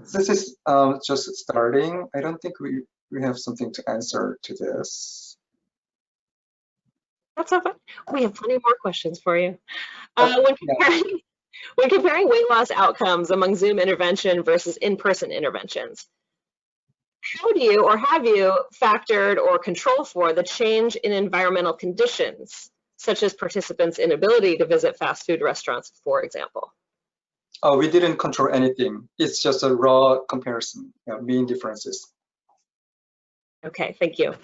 This is just starting. I don't think we have something to answer to this. That's okay. We have plenty more questions for you. When comparing weight loss outcomes among Zoom intervention versus in-person interventions, how do you or have you factored or controlled for the change in environmental conditions, such as participants' inability to visit fast food restaurants, for example? Oh, we didn't control anything. It's just a raw comparison, mean differences. Okay, thank you.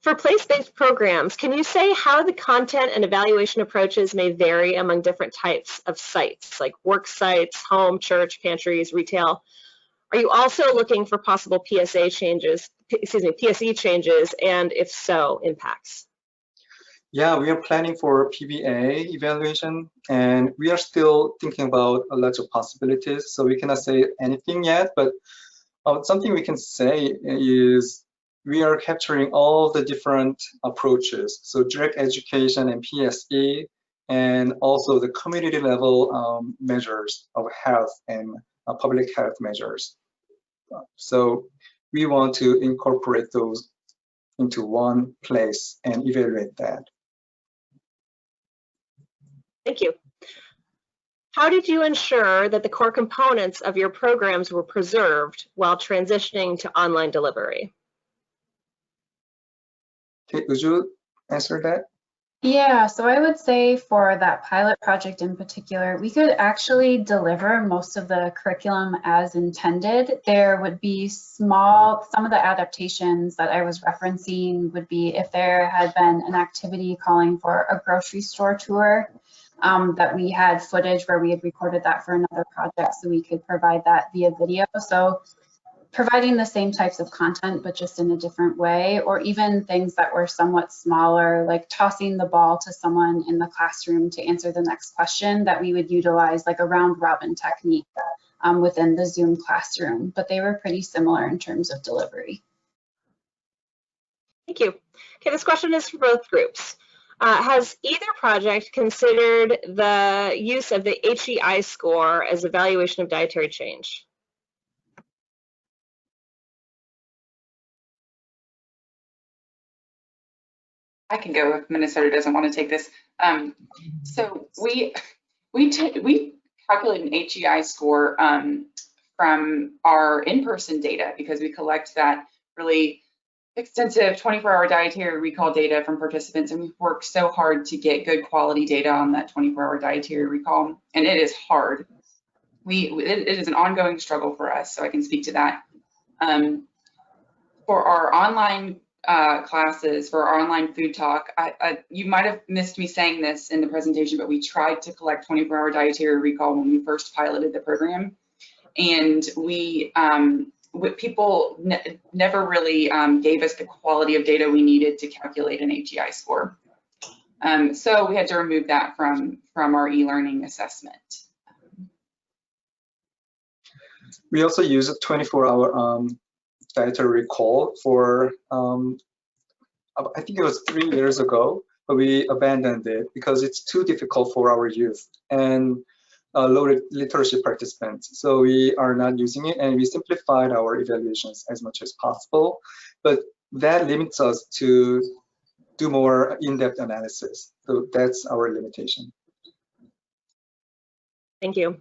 For place-based programs, can you say how the content and evaluation approaches may vary among different types of sites, like work sites, home, church, pantries, retail? Are you also looking for possible PSE changes, and if so, impacts? Yeah, we are planning for PBA evaluation, and we are still thinking about a lot of possibilities, so we cannot say anything yet, but something we can say is we are capturing all the different approaches, so direct education and PSE, and also the community level measures of health and public health measures. So we want to incorporate those into one place and evaluate that. Thank you. How did you ensure that the core components of your programs were preserved while transitioning to online delivery? Okay, would you answer that? Yeah, so I would say for that pilot project in particular, we could actually deliver most of the curriculum as intended. There would be some of the adaptations that I was referencing would be if there had been an activity calling for a grocery store tour, that we had footage where we had recorded that for another project, so we could provide that via video. So providing the same types of content, but just in a different way, or even things that were somewhat smaller, like tossing the ball to someone in the classroom to answer the next question, that we would utilize like a round robin technique within the Zoom classroom, but they were pretty similar in terms of delivery. Thank you. Okay, this question is for both groups. Has either project considered the use of the HEI score as evaluation of dietary change? I can go if Minnesota doesn't want to take this. So we calculate an HEI score from our in-person data, because we collect that really extensive 24-hour dietary recall data from participants, and we've worked so hard to get good quality data on that 24-hour dietary recall, and it is hard. It is an ongoing struggle for us, so I can speak to that. For our online classes, for our online food talk, you might have missed me saying this in the presentation, but we tried to collect 24-hour dietary recall when we first piloted the program, and people never really gave us the quality of data we needed to calculate an HEI score. So we had to remove that from our e-learning assessment. We also use a 24-hour dietary recall for, I think it was 3 years ago, but we abandoned it because it's too difficult for our youth and low literacy participants. So we are not using it, and we simplified our evaluations as much as possible. But that limits us to do more in-depth analysis. So that's our limitation. Thank you.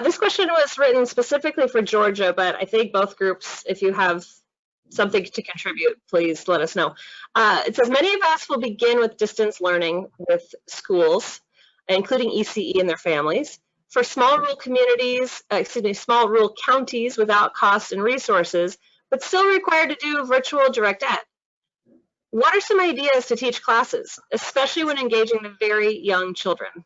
This question was written specifically for Georgia, but I think both groups, if you have something to contribute, please let us know. It says, many of us will begin with distance learning with schools, including ECE and their families. For small rural communities, small rural counties without cost and resources, but still required to do virtual direct ed. What are some ideas to teach classes, especially when engaging the very young children?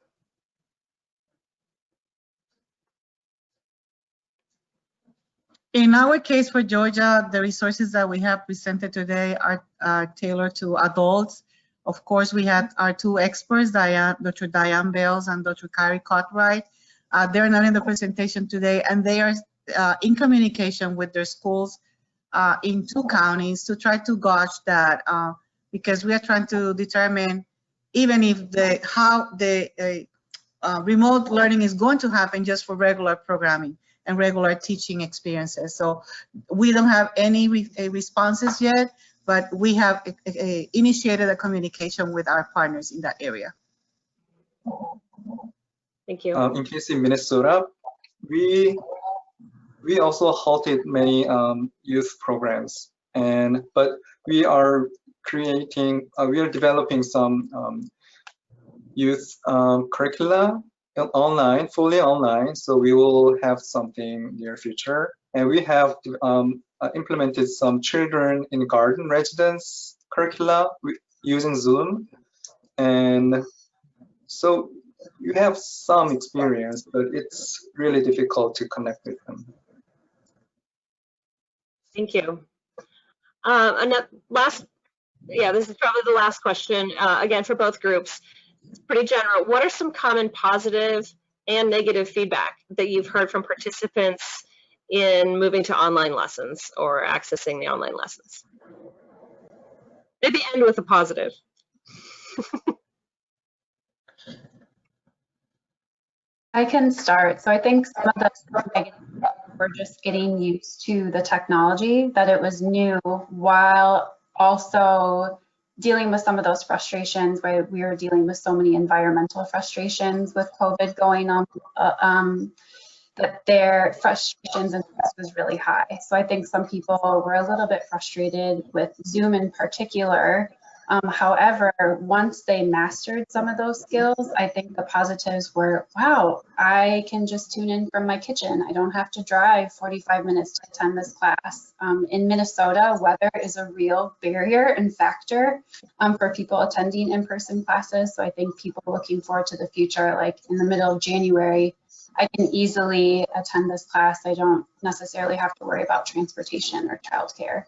In our case for Georgia, the resources that we have presented today are tailored to adults. Of course, we had our two experts, Dr. Diane Bales and Dr. Carrie Cartwright. They're not in the presentation today, and they are in communication with their schools in 2 counties to try to gauge that, because we are trying to determine even if how the remote learning is going to happen just for regular programming and regular teaching experiences. So we don't have any responses yet, but we have initiated a communication with our partners in that area. Thank you. In case in Minnesota, we also halted many youth programs, but we are developing some youth curricula online, fully online. So we will have something near future, and we have implemented some children in garden residence curricula using Zoom, and so you have some experience, but it's really difficult to connect with them. Thank you. And this is probably the last question, again, for both groups. It's pretty general. What are some common positive and negative feedback that you've heard from participants in moving to online lessons or accessing the online lessons? Maybe end with a positive. I can start. So I think some of the negative, we're just getting used to the technology, that it was new, while also dealing with some of those frustrations where we were dealing with so many environmental frustrations with COVID going on, that their frustrations and stress was really high. So I think some people were a little bit frustrated with Zoom in particular. However, once they mastered some of those skills, I think the positives were, wow, I can just tune in from my kitchen. I don't have to drive 45 minutes to attend this class. In Minnesota, weather is a real barrier and factor for people attending in-person classes. So I think people looking forward to the future, like in the middle of January, I can easily attend this class. I don't necessarily have to worry about transportation or childcare.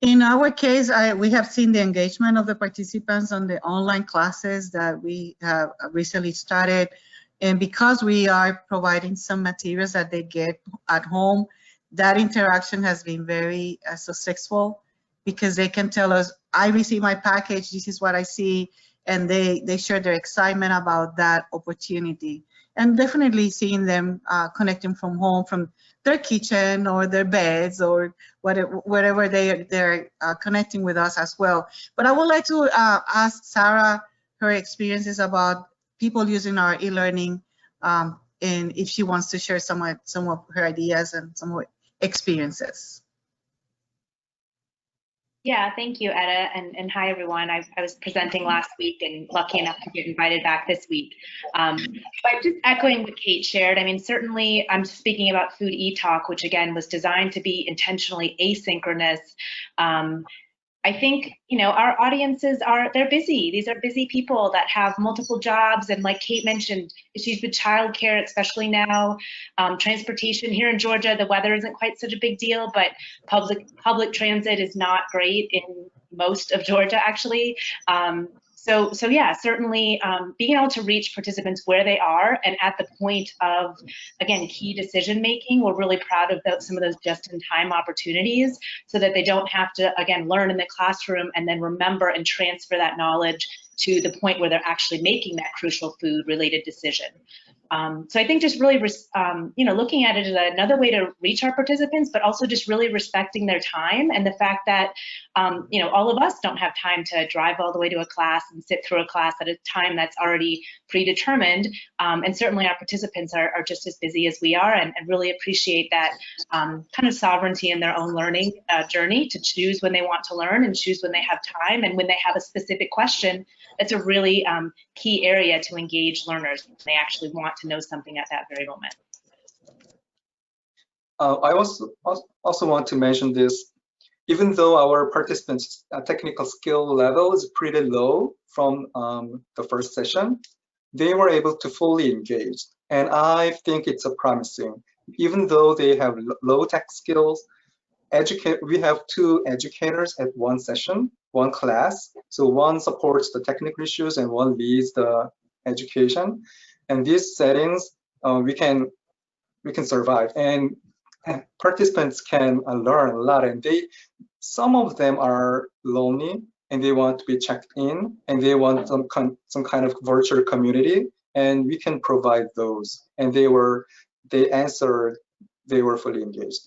In our case, we have seen the engagement of the participants on the online classes that we have recently started. And because we are providing some materials that they get at home, that interaction has been very successful, because they can tell us, I received my package, this is what I see, and they share their excitement about that opportunity. and definitely seeing them connecting from home, from their kitchen or their beds or wherever they're connecting with us as well. But I would like to ask Sarah her experiences about people using our e-learning, and if she wants to share some of her ideas and some of her experiences. Yeah, thank you, Etta, and hi everyone. I was presenting last week and lucky enough to get invited back this week. But just echoing what Kate shared, I mean, certainly I'm speaking about Food E-Talk, which again was designed to be intentionally asynchronous. I think, you know, our audiences they're busy. These are busy people that have multiple jobs. And like Kate mentioned, issues with childcare, especially now, transportation here in Georgia, the weather isn't quite such a big deal, but public transit is not great in most of Georgia, actually. So yeah, certainly being able to reach participants where they are and at the point of, again, key decision making. We're really proud of some of those just-in-time opportunities so that they don't have to, again, learn in the classroom and then remember and transfer that knowledge to the point where they're actually making that crucial food-related decision. So I think just really, you know, looking at it as another way to reach our participants, but also just really respecting their time and the fact that, you know, all of us don't have time to drive all the way to a class and sit through a class at a time that's already predetermined. And certainly our participants are just as busy as we are and really appreciate that kind of sovereignty in their own learning journey to choose when they want to learn and choose when they have time and when they have a specific question. That's a really key area to engage learners when they actually want to know something at that very moment. I also want to mention this. Even though our participants' technical skill level is pretty low from the first session, they were able to fully engage. And I think it's a promising. Even though they have low tech skills, we have 2 educators at one session, one class. So one supports the technical issues and one leads the education. And these settings, we can survive. And participants can learn a lot. And some of them are lonely and they want to be checked in and they want some kind of virtual community. And we can provide those. And they answered, they were fully engaged.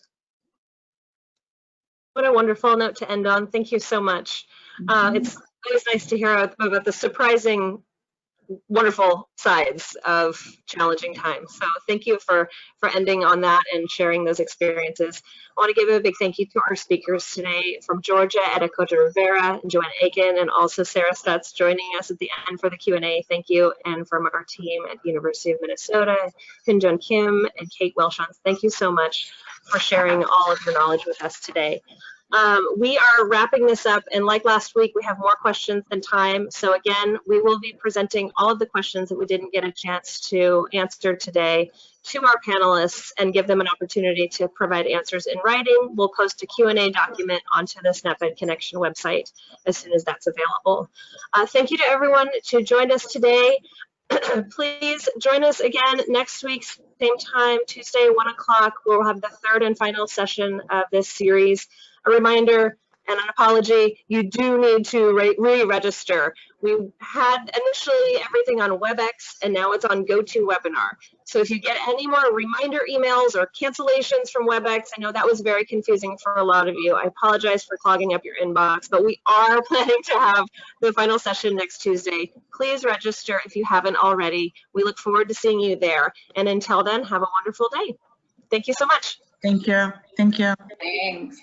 What a wonderful note to end on. Thank you so much. It's always nice to hear about the surprising, wonderful sides of challenging times. So thank you for ending on that and sharing those experiences. I want to give a big thank you to our speakers today from Georgia, Etta Rivera, and Joanna Aiken, and also Sarah Stutz joining us at the end for the Q&A. Thank you. And from our team at the University of Minnesota, Hyunjun Kim and Kate Welshon, thank you so much for sharing all of your knowledge with us today. We are wrapping this up, and like last week, we have more questions than time. So again, we will be presenting all of the questions that we didn't get a chance to answer today to our panelists and give them an opportunity to provide answers in writing. We'll post a Q&A document onto the SNAP-Ed Connection website as soon as that's available. Thank you to everyone who joined us today. Please join us again next week, same time, Tuesday, 1 o'clock. We'll have the 3rd and final session of this series. A reminder and an apology, you do need to re-register. We had initially everything on WebEx and now it's on GoToWebinar. So if you get any more reminder emails or cancellations from WebEx, I know that was very confusing for a lot of you. I apologize for clogging up your inbox, but we are planning to have the final session next Tuesday. Please register if you haven't already. We look forward to seeing you there. And until then, have a wonderful day. Thank you so much. Thank you. Thank you. Thanks.